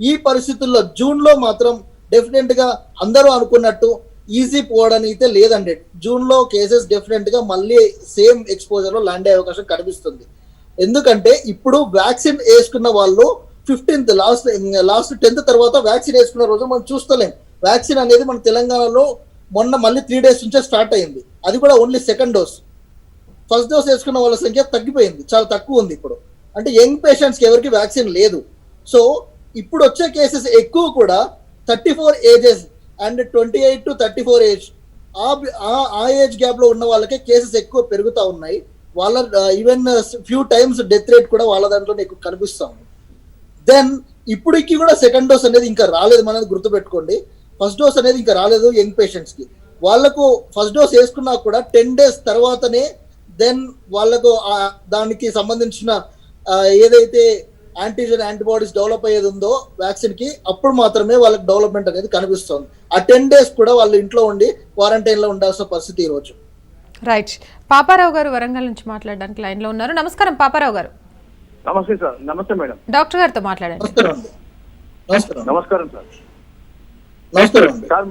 ఈ పరిస్థితుల్లో జూన్ లో మాత్రం డెఫినెట్ గా అందరూ అనుకున్నట్టు ఈజీ పోవడానికి అయితే లేదండి. జూన్ లో కేసెస్ డెఫినెట్ గా మళ్ళీ సేమ్ ఎక్స్పోజర్ లో ల్యాండ్ అయ్యే అవకాశం కనిపిస్తుంది. ఎందుకంటే ఇప్పుడు వ్యాక్సిన్ వేసుకున్న వాళ్ళు 15th లాస్ట్ 10th తర్వాత వ్యాక్సిన్ వేసుకున్న రోజు మనం చూస్తలేం. వ్యాక్సిన్ అనేది మన తెలంగాణలో మొన్న మళ్ళీ 3 days నుంచే స్టార్ట్ అయింది, అది కూడా only second dose. First dose వేసుకున్న వాళ్ళ సంఖ్య తగ్గిపోయింది, చాలా తక్కువ ఉంది ఇప్పుడు. అంటే యంగ్ పేషెంట్స్కి ఎవరికి వ్యాక్సిన్ లేదు. సో ఇప్పుడు వచ్చే కేసెస్ ఎక్కువ కూడా 34 ఏజెస్ అండ్ 28 to 34 ఏజ్ ఆ ఏజ్ గ్యాప్ లో ఉన్న వాళ్ళకే కేసెస్ ఎక్కువ పెరుగుతూ ఉన్నాయి. వాళ్ళ even few times death rate కూడా వాళ్ళ దాంట్లోనే ఎక్కువ కనిపిస్తాం. దెన్ ఇప్పటికి కూడా సెకండ్ డోస్ అనేది ఇంకా రాలేదు, మనది గుర్తుపెట్టుకోండి. ఫస్ట్ డోస్ అనేది ఇంకా రాలేదు యంగ్ పేషెంట్స్ కి. వాళ్ళకు ఫస్ట్ డోస్ వేసుకున్నా కూడా 10 days తర్వాతనే దెన్ వాళ్ళకు దానికి సంబంధించిన ఏదైతే యాంటీబాడీస్ డెవలప్ అయ్యేది ఉందో వ్యాక్సిన్ కి, అప్పుడు మాత్రమే వాళ్ళకి డెవలప్మెంట్ అనేది కనిపిస్తుంది. ఆ 10 days కూడా వాళ్ళు ఇంట్లో ఉండి క్వారంటైన్ లో ఉండాల్సిన పరిస్థితి ఈ రోజు. రైట్. పాపారావు గారు వరంగల్ నుంచి మాట్లాడడానికి లైన్ లో ఉన్నారు. నమస్కారం పాపారావు గారు. నమస్తే సార్. నమస్తే మేడం. డాక్టర్ గారితో మాట్లాడండి. నమస్కారం సార్. సార్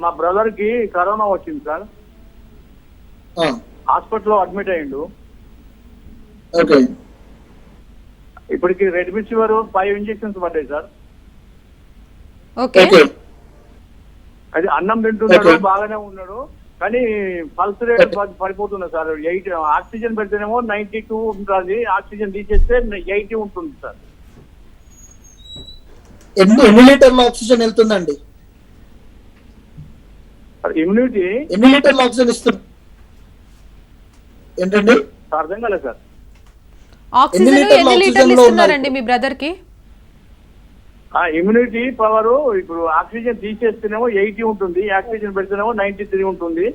మా బ్రదర్ కి కరోనా వచ్చింది సార్, హాస్పిటల్లో అడ్మిట్ అయ్యిండు. ఇప్పటికి రెడ్మిసివర్ 5 injections పడ్డాయి సార్. ఓకే. అది అన్నం తింటున్నాడు, బాగానే ఉన్నాడు, కానీ పల్స్ రేట్ పడిపోతుంది సార్. 8 ఆక్సిజన్ పెడితేనేమో 92 ఉంటుంది, ఆక్సిజన్ తీసేస్తే 80 ఉంటుంది సార్. ఎన్ని లీటర్ల ఆక్సిజన్ వెళ్తుందండి? ఇమ్యూనిటీ ఎన్ని లీటర్ల ఆక్సిజన్ ఇస్తుంది ఏంటండి? అర్థం కాలేదు సార్. ఆక్సిజన్ ఎన్ని లీటర్లు ఇస్తున్నారండి మీ బ్రదర్ కి? ఇమ్యూనిటీ పవర్ ఇప్పుడు ఆక్సిజన్ తీసేస్తేనేమో 80 ఉంటుంది, ఆక్సిజన్ పెడితేనేమో 93 ఉంటుంది.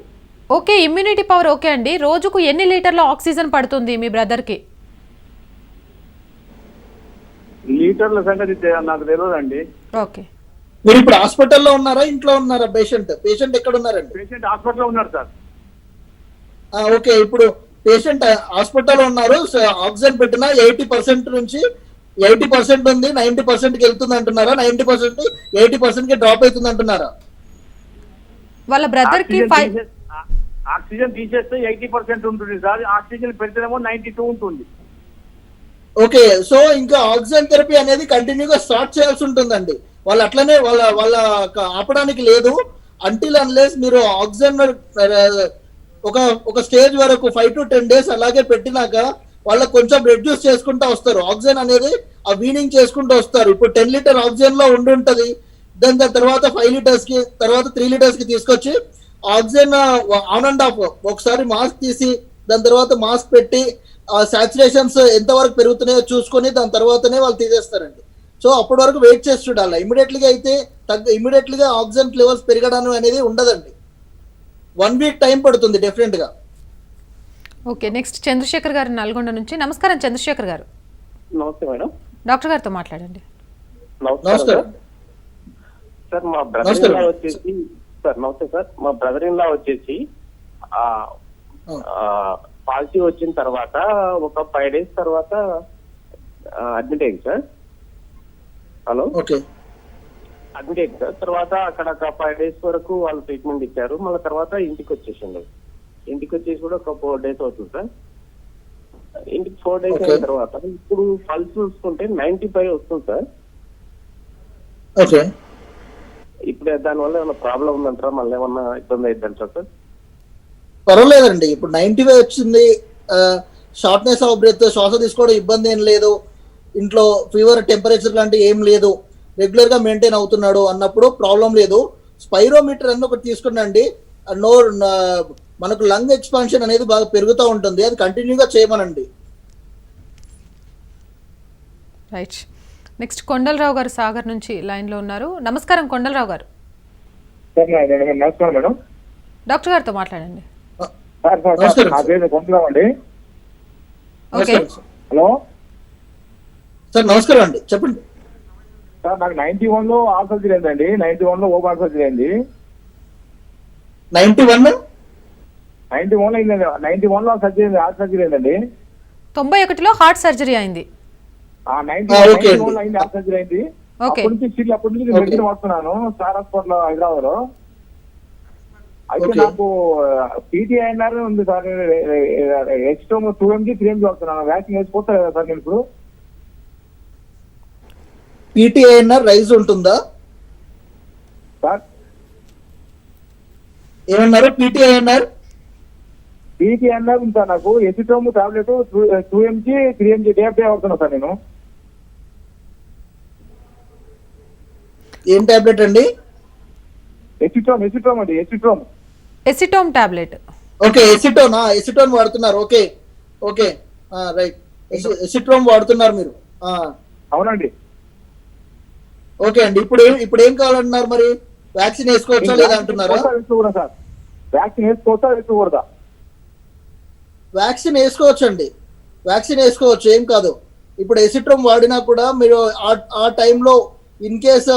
ఓకే, ఇమ్యూనిటీ పవర్ ఓకే అండి. రోజుకు ఎన్ని లీటర్ల ఆక్సిజన్ పడుతుంది మీ బ్రదర్ కి? లీటర్ల సంగతి నాకు తెలియదండి. ఓకే. మీరు ఇప్పుడు హాస్పిటల్లో ఉన్నారా, ఇంట్లో ఉన్నారా? పేషెంట్ ఎక్కడ ఉన్నారండి? పేషెంట్ హాస్పిటల్లో ఉన్నారు సార్. ఓకే, ఇప్పుడు పేషెంట్ హాస్పిటల్లో ఉన్నారు. ఆక్సిజన్ పెట్టినా 80% నుంచి 80% ఉంది, 90% కి వెళ్తుంది అంటున్నారా? 90% 80% కి డ్రాప్ అవుతుంది అంటున్నారా? వాళ్ళ బ్రదర్ కి ఆక్సిజన్ తీసేస్తే 80% ఉంటుంది సార్, ఆక్సిజన్ పెడితేనేమో 92 ఉంటుంది. ఓకే, సో ఇంకా ఆక్సిజన్ థెరపీ అనేది కంటిన్యూగా స్టార్ట్ చేయాల్సి ఉంటుందండి. వాళ్ళు అట్లనే వాళ్ళ ఆపడానికి లేదు. అంటిల్ అన్లెస్ మీరు ఆక్సిజన్ ఒక స్టేజ్ వరకు 5 to 10 days అలాగే పెట్టినాక వాళ్ళకి కొంచెం రెడ్యూస్ చేసుకుంటూ వస్తారు. ఆక్సిజన్ అనేది ఆ వీనింగ్ చేసుకుంటూ వస్తారు. ఇప్పుడు 10 లీటర్ ఆక్సిజన్ లో ఉండుంటది, దాని తర్వాత 5 liters కి, తర్వాత 3 liters కి తీసుకొచ్చి ఆక్సిజన్ ఆన్ అండ్ ఆఫ్ ఒకసారి మాస్క్ తీసి దాని తర్వాత మాస్క్ పెట్టి సాచురేషన్స్ ఎంతవరకు పెరుగుతున్నాయో చూసుకొని దాని తర్వాతనే వాళ్ళు తీసేస్తారండి. సో అప్పటి వరకు వెయిట్ చేసి చూడాలి. ఇమీడియట్లీగా అయితే ఇమీడియట్లీగా ఆక్సిజన్ లెవెల్స్ పెరగడం అనేది ఉండదండి. 1 week టైం పడుతుంది డెఫినెట్ గా. ఓకే, నెక్స్ట్ చంద్రశేఖర్ గారు నల్గొండ నుంచి. నమస్కారం చంద్రశేఖర్ గారు. నమస్తే మేడం. డాక్టర్ గారితో మాట్లాడండి. నమస్కారం సార్. మా బ్రదర్ ఇన్ లా వచ్చేసి నమస్తే సార్. మా బ్రదర్ ఇన్ లా వచ్చేసి పాజిటివ్ వచ్చిన తర్వాత ఒక 5 days తర్వాత అడ్మిట్ అయింది సార్. హలో. ఓకే. అడ్మిట్ అయింది సార్. తర్వాత అక్కడ ఒక 5 days వరకు వాళ్ళు ట్రీట్మెంట్ ఇచ్చారు. మళ్ళీ తర్వాత ఇంటికి వచ్చేసిండు. ఇంటికి వచ్చేసి కూడా ఒక 4 days అవుతుంది సార్. ఇంటికి 4 days అయిన తర్వాత ఇప్పుడు పల్స్ చూసుకుంటే 95 వస్తుంది సార్. ఓకే. ఇప్పుడు దానివల్ల ఏమైనా ప్రాబ్లం ఉందంటారా, మళ్ళీ ఏమన్నా ఇబ్బంది అయిద్దంటారా సార్? పర్వాలేదండి, ఇప్పుడు 95 వచ్చింది, షార్ట్నెస్ ఆఫ్ బ్రెత్, శ్వాస తీసుకోవడం ఇబ్బంది ఏం లేదు, ఇంట్లో ఫీవర్ టెంపరేచర్ లాంటివి ఏం లేదు, రెగ్యులర్ గా మెయింటైన్ అవుతున్నాడు అన్నప్పుడు ప్రాబ్లం లేదు. స్పైరోమీటర్ అని ఒకటి తీసుకున్నాండి. మనకు లంగ్ ఎక్స్పాన్షన్ అనేది బాగా పెరుగుతూ ఉంటుంది, అది కంటిన్యూగా చేయమనండి. రైట్. నెక్స్ట్ కొండలరావు గారు సాగర్ నుంచి లైన్ లో ఉన్నారు. నమస్కారం కొండలరావు గారు. సార్ నమస్కారం మేడం. డాక్టర్ గారితో మాట్లాడండి. సార్ నమస్కారం నా సార్. పేరు కొంతరావు అండి. ఓకే, నమస్కారం సార్. హలో సార్ నమస్కారం అండి, చెప్పండి. సార్, నాకు 91 లో ఆల్ సర్జరీ అయిందండి. 91 లో ఓపెన్ సర్జరీ అయింది. 91 91 లో అయిందండి. 91 లో సర్జరీ ఆల్ సర్జరీ అయిందండి. 91లో హార్ట్ సర్జరీ అయింది. ఆ ఓకే 91 లో అయింది, ఆల్ సర్జరీ అయింది. ఓకే. అప్పటి నుంచి మెడిసిన్ వాడుతున్నాను స్టార్ హాస్పిటల్ హైదరాబాద్ లో. అయితే ఓకే. నాకు PTINR ఉంది సార్. ఎక్స్ట్రోమ్ 2mg 3mg వాడుతున్నాను. వ్యాక్సిన్ వేసుకోవచ్చా కదా సార్ నేను ఇప్పుడు? PTINR రైజ్ ఉంటుందా? సార్ ఏమన్నారు? PTINR ఉంది సార్. నాకు Acitrom tablet 2mg 3mg day వాడుతున్నా సార్ నేను. ఏం టాబ్లెట్ అండి? ఎసిట్రోమ్ అండి, Acitrom. Acitom tablet. Okay, acetone వాడుతున్నారు. Okay okay, right. ఎసిట్రోమ్ వాడుతున్నారు మీరు. అవునండి. ఓకే అండి, ఇప్పుడు ఏం కావాలంటున్నారు మరి? వ్యాక్సిన్ వేసుకోవచ్చా లేదా అంటున్నారా? వేసుకోకూడదా సార్? వ్యాక్సిన్ వేసుకోవచ్చా వేసుకోకూడదా? వ్యాక్సిన్ వేసుకోవచ్చు అండి, వ్యాక్సిన్ వేసుకోవచ్చు, ఏం కాదు. ఇప్పుడు ఎసిట్రోమ్ వాడినా కూడా మీరు ఆ టైంలో ఇన్ కేస్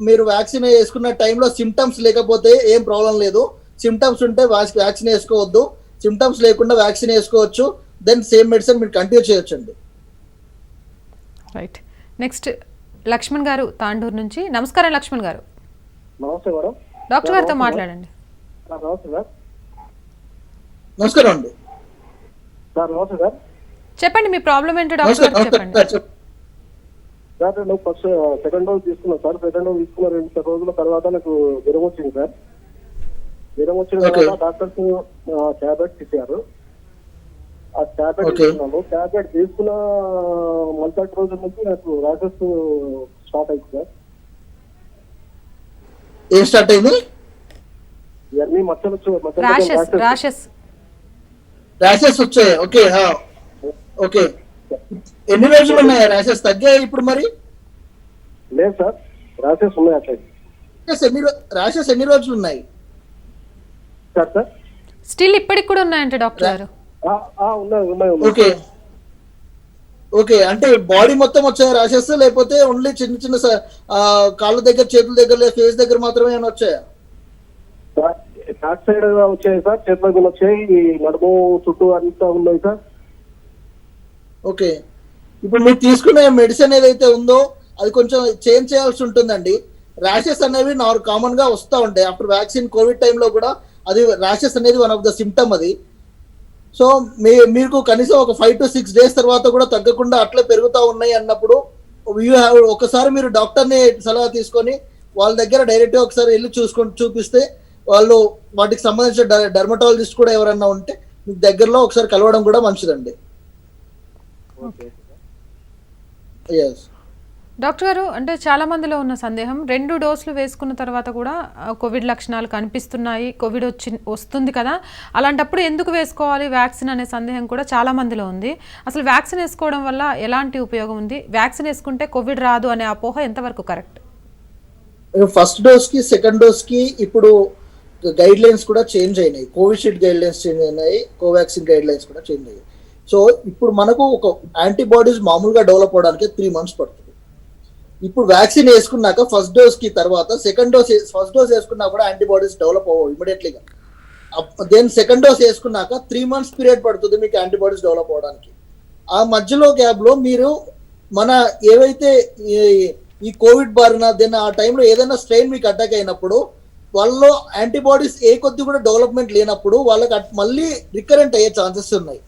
మీరు వ్యాక్సిన్ వేసుకున్న టైంలో సిమ్టమ్స్ లేకపోతే ఏం ప్రాబ్లం లేదు. సిమ్టమ్స్ ఉంటే వ్యాక్సిన్ వేసుకోవద్దు. సిమ్టమ్స్ లేకుండా వ్యాక్సిన్ వేసుకోవచ్చు. దెన్ సేమ్ మెడిసిన్ మీరు కంటిన్యూ చేయొచ్చు అండి. రైట్. నెక్స్ట్ లక్ష్మణ్ గారు తాండూరు నుంచి. నమస్కారం లక్ష్మణ్ గారు. నమస్తే మేడం. డాక్టర్ గారితో మాట్లాడండి. నమస్తే సార్. నమస్కారం అండి. సార్ నమస్తే సార్. చెప్పండి మీ ప్రాబ్లం ఏంటో డాక్టర్ నమస్కారం గారికి నమస్కారం చెప్పండి. సార్, సార్ నేను ఫస్ట్ సెకండ్ డోస్ తీసుకున్నాను సార్. సెకండ్ డోస్ తీసుకున్న 2 రోజుల తర్వాత నాకు జ్వరం వచ్చింది సార్. జ్వరం వచ్చిన తర్వాత డాక్టర్స్ టాబ్లెట్స్ ఇచ్చారు. ఆ టాబ్లెట్ తీసుకున్నాను. టాబ్లెట్ తీసుకున్న మొదటి రోజు నుంచి నాకు ర్యాషెస్ స్టార్ట్ అయింది సార్. ఏం స్టార్ట్ అయింది? ఇవన్నీ మచ్చలు ర్యాషెస్ వచ్చాయి. ఓకే ఓకే, ఎన్ని రోజులు ఉన్నాయి ర్యాషెస్? తగ్గాయి ఇప్పుడు మరి? లేదు సార్, ర్యాషెస్ ఉన్నాయి అట్లా. ర్యాషెస్ ఎన్ని రోజులు ఉన్నాయి సార్? సార్ స్టిల్ ఇప్పటికి కూడా ఉన్నాయంటే డాక్టర్ గారు? ఉన్నాయి. ఓకే ఓకే, అంటే బాడీ మొత్తం వచ్చాయి ర్యాషెస్, లేకపోతే ఓన్లీ చిన్న చిన్న కాళ్ళ దగ్గర, చేతుల దగ్గర, ఫేస్ దగ్గర మాత్రమే ఏమైనా వచ్చాయా? బ్యాక్ సైడ్ వచ్చాయి సార్, చేతుల మీద వచ్చాయి, నడుము చుట్టూ అంతా ఉన్నాయి సార్. ఓకే, ఇప్పుడు మీరు తీసుకునే మెడిసిన్ ఏదైతే ఉందో అది కొంచెం చేంజ్ చేయాల్సి ఉంటుందండి. ర్యాషెస్ అనేవి కామన్ గా వస్తూ ఉంటాయి. ఆఫ్టర్ వ్యాక్సిన్ కోవిడ్ టైంలో కూడా అది ర్యాషెస్ అనేది వన్ ఆఫ్ ద సిమ్టమ్ అది. సో మీకు కనీసం ఒక 5 to 6 days తర్వాత కూడా తగ్గకుండా అట్లే పెరుగుతూ ఉన్నాయి అన్నప్పుడు ఒకసారి మీరు డాక్టర్ని సలహా తీసుకొని వాళ్ళ దగ్గర డైరెక్ట్గా ఒకసారి వెళ్ళి చూపిస్తే వాళ్ళు వాటికి సంబంధించిన డెర్మటాలజిస్ట్ కూడా ఎవరన్నా ఉంటే మీకు దగ్గరలో ఒకసారి కలవడం కూడా మంచిదండి. డాక్టర్ గారు, అంటే చాలా మందిలో ఉన్న సందేహం 2 డోసులు వేసుకున్న తర్వాత కూడా కోవిడ్ లక్షణాలు కనిపిస్తున్నాయి, కోవిడ్ వస్తుంది కదా, అలాంటప్పుడు ఎందుకు వేసుకోవాలి వ్యాక్సిన్ అనే సందేహం కూడా చాలా మందిలో ఉంది. అసలు వ్యాక్సిన్ వేసుకోవడం వల్ల ఎలాంటి ఉపయోగం ఉంది? వ్యాక్సిన్ వేసుకుంటే కోవిడ్ రాదు అనే అపోహ ఎంతవరకు కరెక్ట్? ఫస్ట్ డోస్ కి సెకండ్ డోస్ కి ఇప్పుడు గైడ్ లైన్స్ కూడా చేంజ్ అయినాయి. కోవిషీల్డ్ గైడ్ లైన్స్ చేంజ్ అయినాయి, కోవాక్సిన్ గైడ్ లైన్స్ కూడా చేంజ్ అయ్యాయి. సో ఇప్పుడు మనకు ఒక యాంటీబాడీస్ మామూలుగా డెవలప్ అవడానికి 3 months పడుతుంది. ఇప్పుడు వ్యాక్సిన్ వేసుకున్నాక ఫస్ట్ డోస్ కి తర్వాత ఫస్ట్ డోస్ వేసుకున్నా కూడా యాంటీబాడీస్ డెవలప్ అవ్వవు ఇమీడియట్లీగా. దెన్ సెకండ్ డోస్ వేసుకున్నాక 3 months పీరియడ్ పడుతుంది మీకు యాంటీబాడీస్ డెవలప్ అవడానికి. ఆ మధ్యలో గ్యాప్ లో మీరు మన ఏవైతే ఈ కోవిడ్ బారిన దెన్ ఆ టైంలో ఏదైనా స్ట్రెయిన్ మీకు అటాక్ అయినప్పుడు వాళ్ళలో యాంటీబాడీస్ కొద్ది కూడా డెవలప్మెంట్ లేనప్పుడు వాళ్ళకి మళ్ళీ రికరెంట్ అయ్యే ఛాన్సెస్ ఉన్నాయి.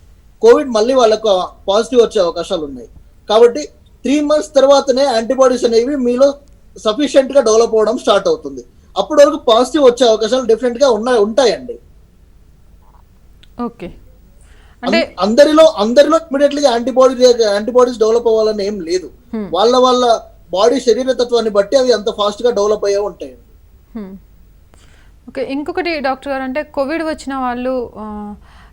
కోవిడ్ మళ్ళీ వాళ్ళకు పాజిటివ్ వచ్చే అవకాశాలు ఉన్నాయి. కాబట్టి 3 months తర్వాతనే యాంటీబాడీస్ అనేవి మీలో సఫిషియెంట్ గా డెవలప్ అవ్వడం స్టార్ట్ అవుతుంది. అప్పటి వరకు పాజిటివ్ వచ్చే అవకాశాలు డెఫినెట్ గా ఉంటాయండి. ఓకే, అంటే అందరిలో ఇమీడియట్లీ యాంటీబాడీస్ డెవలప్ అవ్వాలని ఏం లేదు. వాళ్ళ బాడీ శరీరతత్వాన్ని బట్టి అవి అంత ఫాస్ట్ గా డెవలప్ అయ్యే ఉంటాయండి. ఓకే, ఇంకొకటి డాక్టర్ గారు, అంటే కోవిడ్ వచ్చిన వాళ్ళు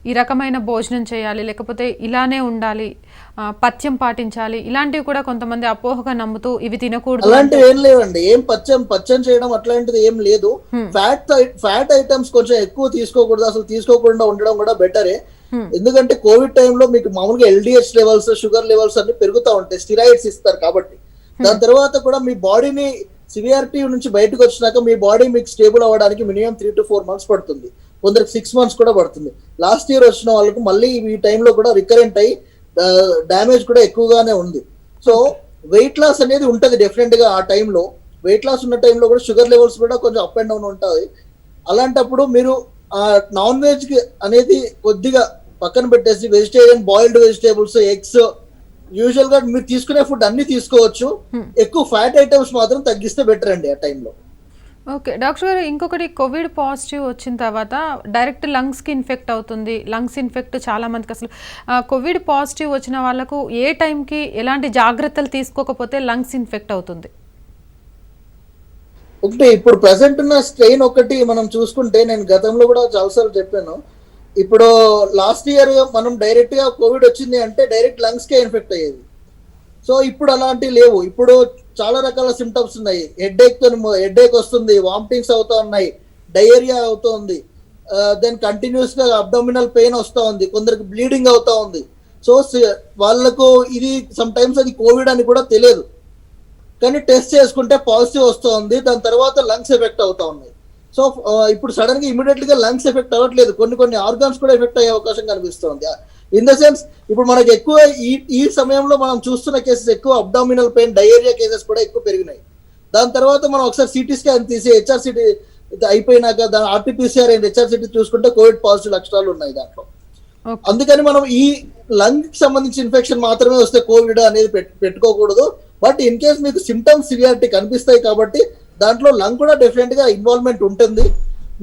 ఈ రకమైన భోజనం చేయాలి, లేకపోతే ఇలానే ఉండాలి, పథ్యం పాటించాలి, ఇలాంటివి కూడా కొంతమంది అపోహగా నమ్ముతూ ఇవి తినకూడదు. అలాంటివి ఏం లేవండి. ఏం పచ్చం చేయడం అట్లాంటిది ఏం లేదు. ఫ్యాట్ ఐటమ్స్ కొంచెం ఎక్కువ తీసుకోకూడదు, అసలు తీసుకోకుండా ఉండడం కూడా బెటరే. ఎందుకంటే కోవిడ్ టైంలో మీకు మామూలుగా LDH లెవెల్స్, షుగర్ లెవెల్స్ అన్ని పెరుగుతూ ఉంటాయి, స్టిరాయిడ్స్ ఇస్తారు కాబట్టి. దాని తర్వాత కూడా మీ బాడీని సివియారిటీ నుంచి బయటకు వచ్చినాక మీ బాడీ మీకు స్టేబుల్ అవ్వడానికి మినిమం 3 to 4 months పడుతుంది, కొందరికి 6 months కూడా పడుతుంది. లాస్ట్ ఇయర్ వచ్చిన వాళ్ళకు మళ్ళీ ఈ టైంలో కూడా రికరెంట్ అయ్యి డ్యామేజ్ కూడా ఎక్కువగానే ఉంది. సో వెయిట్ లాస్ అనేది ఉంటుంది డెఫినెట్ గా. ఆ టైంలో వెయిట్ లాస్ ఉన్న టైంలో కూడా షుగర్ లెవెల్స్ కూడా కొంచెం అప్ అండ్ డౌన్ ఉంటుంది. అలాంటప్పుడు మీరు నాన్ వెజ్ అనేది కొద్దిగా పక్కన పెట్టేసి vegetarian, boiled vegetables, eggs, usual గా మీరు తీసుకునే ఫుడ్ అన్ని తీసుకోవచ్చు. ఎక్కువ ఫ్యాట్ ఐటమ్స్ మాత్రం తగ్గిస్తే బెటర్ అండి ఆ టైంలో. ఓకే డాక్టర్ గారు, ఇంకొకటి కోవిడ్ పాజిటివ్ వచ్చిన తర్వాత డైరెక్ట్ లంగ్స్కి ఇన్ఫెక్ట్ అవుతుంది. లంగ్స్ ఇన్ఫెక్ట్ చాలా మందికి, అసలు కోవిడ్ పాజిటివ్ వచ్చిన వాళ్ళకు ఏ టైంకి ఎలాంటి జాగ్రత్తలు తీసుకోకపోతే లంగ్స్ ఇన్ఫెక్ట్ అవుతుంది? ఒకటి ఇప్పుడు ప్రెసెంట్ ఉన్న స్ట్రెయిన్ ఒకటి మనం చూసుకుంటే, నేను గతంలో కూడా చాలాసార్లు చెప్పాను, ఇప్పుడు లాస్ట్ ఇయర్ మనం డైరెక్ట్ గా కోవిడ్ వచ్చింది అంటే డైరెక్ట్ లంగ్స్ కే ఇన్ఫెక్ట్ అయ్యేది. సో ఇప్పుడు అలాంటివి లేవు. ఇప్పుడు చాలా రకాల సిమ్టమ్స్ ఉన్నాయి. హెడ్ఏక్ వస్తుంది, వామిటింగ్స్ అవుతా ఉన్నాయి, డయేరియా అవుతుంది, దెన్ కంటిన్యూస్ గా అబ్డామినల్ పెయిన్ వస్తూ ఉంది, కొందరికి బ్లీడింగ్ అవుతా ఉంది. సో వాళ్ళకు ఇది సమ్ టైమ్స్ అది కోవిడ్ అని కూడా తెలియదు, కానీ టెస్ట్ చేసుకుంటే పాజిటివ్ వస్తూ ఉంది. దాని తర్వాత లంగ్స్ ఎఫెక్ట్ అవుతా ఉన్నాయి. సో ఇప్పుడు సడన్ గా ఇమీడియట్ గా లంగ్స్ ఎఫెక్ట్ అవ్వట్లేదు, కొన్ని ఆర్గాన్స్ కూడా ఎఫెక్ట్ అయ్యే అవకాశం కనిపిస్తుంది. ఇన్ ద సెన్స్ ఇప్పుడు మనకి ఎక్కువ ఈ సమయంలో మనం చూస్తున్న కేసెస్ ఎక్కువ అబ్డామినల్ పెయిన్, డయేరియా కేసెస్ కూడా ఎక్కువ పెరిగినాయి. దాని తర్వాత మనం ఒకసారి సిటీ స్కాన్ తీసి HRCT అయిపోయినాక దాని RT-PCR అండ్ HRCT చూసుకుంటే కోవిడ్ పాజిటివ్ లక్షణాలు ఉన్నాయి దాంట్లో. అందుకని మనం ఈ లంగ్ కి సంబంధించి ఇన్ఫెక్షన్ మాత్రమే వస్తే కోవిడ్ అనేది పెట్టుకోకూడదు. బట్ ఇన్ కేస్ మీకు సిమ్టమ్స్ సివియారిటీ కనిపిస్తాయి కాబట్టి దాంట్లో లంగ్ కూడా డెఫినెట్ గా ఇన్వాల్వ్మెంట్ ఉంటుంది.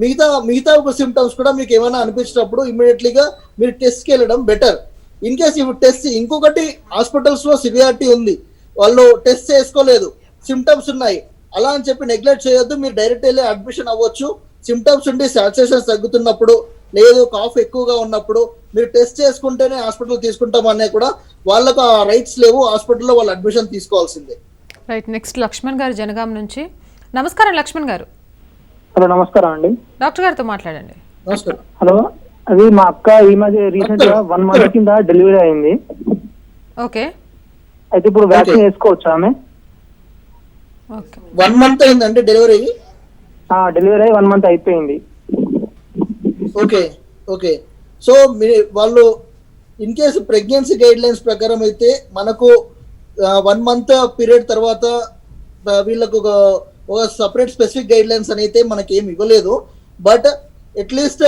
మిగతా సిమ్టమ్స్ కూడా మీకు ఏమైనా అనిపించినప్పుడు ఇమీడియట్లీగా మీరు టెస్ట్కి వెళ్ళడం బెటర్. ఇన్ కేస్ ఇప్పుడు టెస్ట్, ఇంకొకటి హాస్పిటల్స్ లో సివియారిటీ ఉంది, వాళ్ళు టెస్ట్ చేసుకోలేదు, సిమ్టమ్స్ ఉన్నాయి, అలా అని చెప్పి నెగ్లెక్ట్ చేయొద్దు. మీరు డైరెక్ట్ వెళ్ళి అడ్మిషన్ అవ్వచ్చు. సిమ్టమ్స్ ఉండి సాచురేషన్స్ తగ్గుతున్నప్పుడు, లేదు కాఫ్ ఎక్కువగా ఉన్నప్పుడు మీరు టెస్ట్ చేసుకుంటేనే హాస్పిటల్ తీసుకుంటామనే కూడా వాళ్ళకు ఆ రైట్స్ లేవు. హాస్పిటల్లో వాళ్ళు అడ్మిషన్ తీసుకోవాల్సిందే. రైట్. నెక్స్ట్ లక్ష్మణ్ గారు జనగాం నుంచి. నమస్కారం లక్ష్మణ్ గారు. హలో నమస్కారం అండి. డాక్టర్ గారితో మాట్లాడండి. నమస్కారం. హలో, అది మా అక్క ఈ మధ్య రీసెంట్ గా 1 month కింద డెలివరీ అయింది. ఓకే. అయితే ఇప్పుడు వ్యాక్సిన్ వేసుకోవచ్చా ఆమె? 1 month అయిందంటే డెలివరీ? డెలివరీ అయ్యి 1 month అయిపోయింది. ఓకే. సో వాళ్ళు in case pregnancy guide lines ప్రకారం అయితే మనకు 1 month పీరియడ్ తర్వాత వీళ్ళకు ఒక సపరేట్ స్పెసిఫిక్ గైడ్ లైన్స్ అని అయితే మనకి ఏమి ఇవ్వలేదు. బట్ అట్లీస్ట్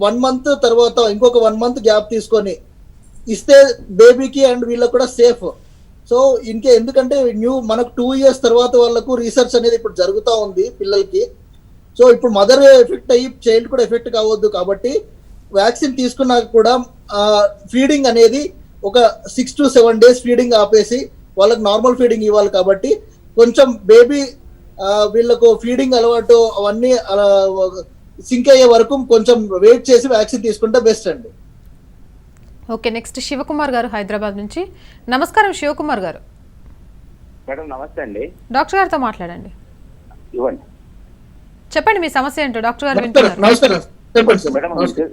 1 month తర్వాత ఇంకొక 1 month గ్యాప్ తీసుకొని ఇస్తే బేబీకి అండ్ వీళ్ళకి కూడా సేఫ్. సో ఎందుకంటే మనకు 2 years తర్వాత వాళ్ళకు రీసెర్చ్ అనేది ఇప్పుడు జరుగుతూ ఉంది పిల్లలకి. సో ఇప్పుడు మదర్ ఎఫెక్ట్ అయ్యి చైల్డ్ కూడా ఎఫెక్ట్ కావద్దు కాబట్టి వ్యాక్సిన్ తీసుకున్నాక కూడా ఫీడింగ్ అనేది ఒక 6 to 7 days ఫీడింగ్ ఆపేసి వాళ్ళకి నార్మల్ ఫీడింగ్ ఇవ్వాలి. కాబట్టి కొంచెం బేబీ వీళ్ళకు ఫీడింగ్ అలవాటు అవన్నీ సింక్ అయ్యే వరకు కొంచెం వెయిట్ చేసి వ్యాక్సిన్ తీసుకుంటే బెస్ట్ అండి. ఓకే. నెక్స్ట్ శివకుమార్ గారు హైదరాబాద్ నుంచి. నమస్కారం శివకుమార్ గారు. మేడం నమస్తే అండి. డాక్టర్ గారితో మాట్లాడండి. ఇవ్వండి. చెప్పండి మీ సమస్య ఏంటో డాక్టర్ గారు వింటున్నారు. నమస్కారం. చెప్పండి సార్. మేడం నమస్కారం.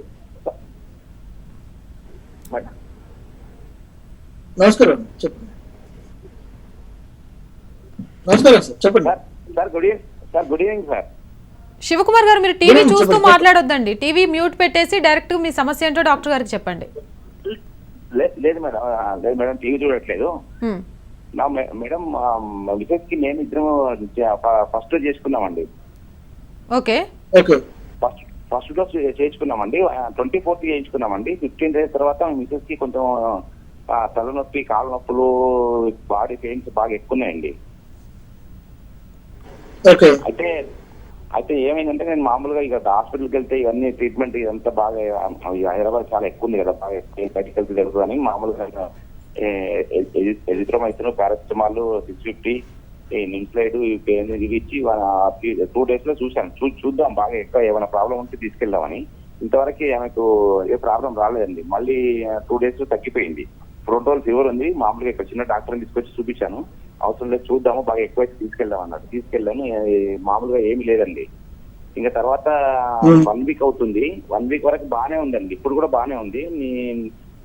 చెప్పండి. నమస్కారం సార్. చెప్పండి. Sir good evening sir. Shivakumar garu, మీరు టీవీ చూస్తూ మాట్లాడొద్దండి. టీవీ మ్యూట్ పెట్టేసి డైరెక్ట్ మీ సమస్య ఏంటో డాక్టర్ గారికి చెప్పండి. లేదు మేడం టీవీ చూడట్లేదు. మేడం మిసెస్ కి నేను ఇద్దరం ఫస్ట్ చేసుకున్నామండి. ఓకే. ఫస్ట్ డోస్ చేయించుకున్నామండి. 24th చేయించుకున్నామండి. 15 days తర్వాత మిసెస్ కి కొంచెం తలనొప్పి, కాళ్ళ నొప్పులు, బాడీ పెయిన్స్ బాగా ఎక్కున్నాయండి. అయితే ఏమైందంటే నేను మామూలుగా ఇక హాస్పిటల్కి వెళ్తే ఇవన్నీ ట్రీట్మెంట్ ఇదంతా బాగా హైదరాబాద్ చాలా ఎక్కువ ఉంది కదా, బాగా బయటికి వెళ్తే తెలుసు అని మామూలుగా ఎజిత్రోమైసిన్, పారాసిటమాల్ 650, నిమ్స్లైడ్ ఇవి ఇచ్చి 2 days లో చూశాను. చూద్దాం బాగా ఎక్కువ ఏమైనా ప్రాబ్లం ఉంటే తీసుకెళ్దామని. ఇంతవరకు ఆమెకు ఏ ప్రాబ్లం రాలేదండి. మళ్ళీ 2 days తగ్గిపోయింది. 2 రోజులు ఫీవర్ ఉంది. మామూలుగా ఇక్కడ చిన్న డాక్టర్ని తీసుకొచ్చి చూపించాను. అవసరం లేదు చూద్దాము, బాగా ఎక్కువైతే తీసుకెళ్దాం అన్నాడు. తీసుకెళ్ళాను, మామూలుగా ఏమి లేదండి. ఇంకా తర్వాత 1 week అవుతుంది. 1 week వరకు బాగానే ఉందండి. ఇప్పుడు కూడా బాగానే ఉంది.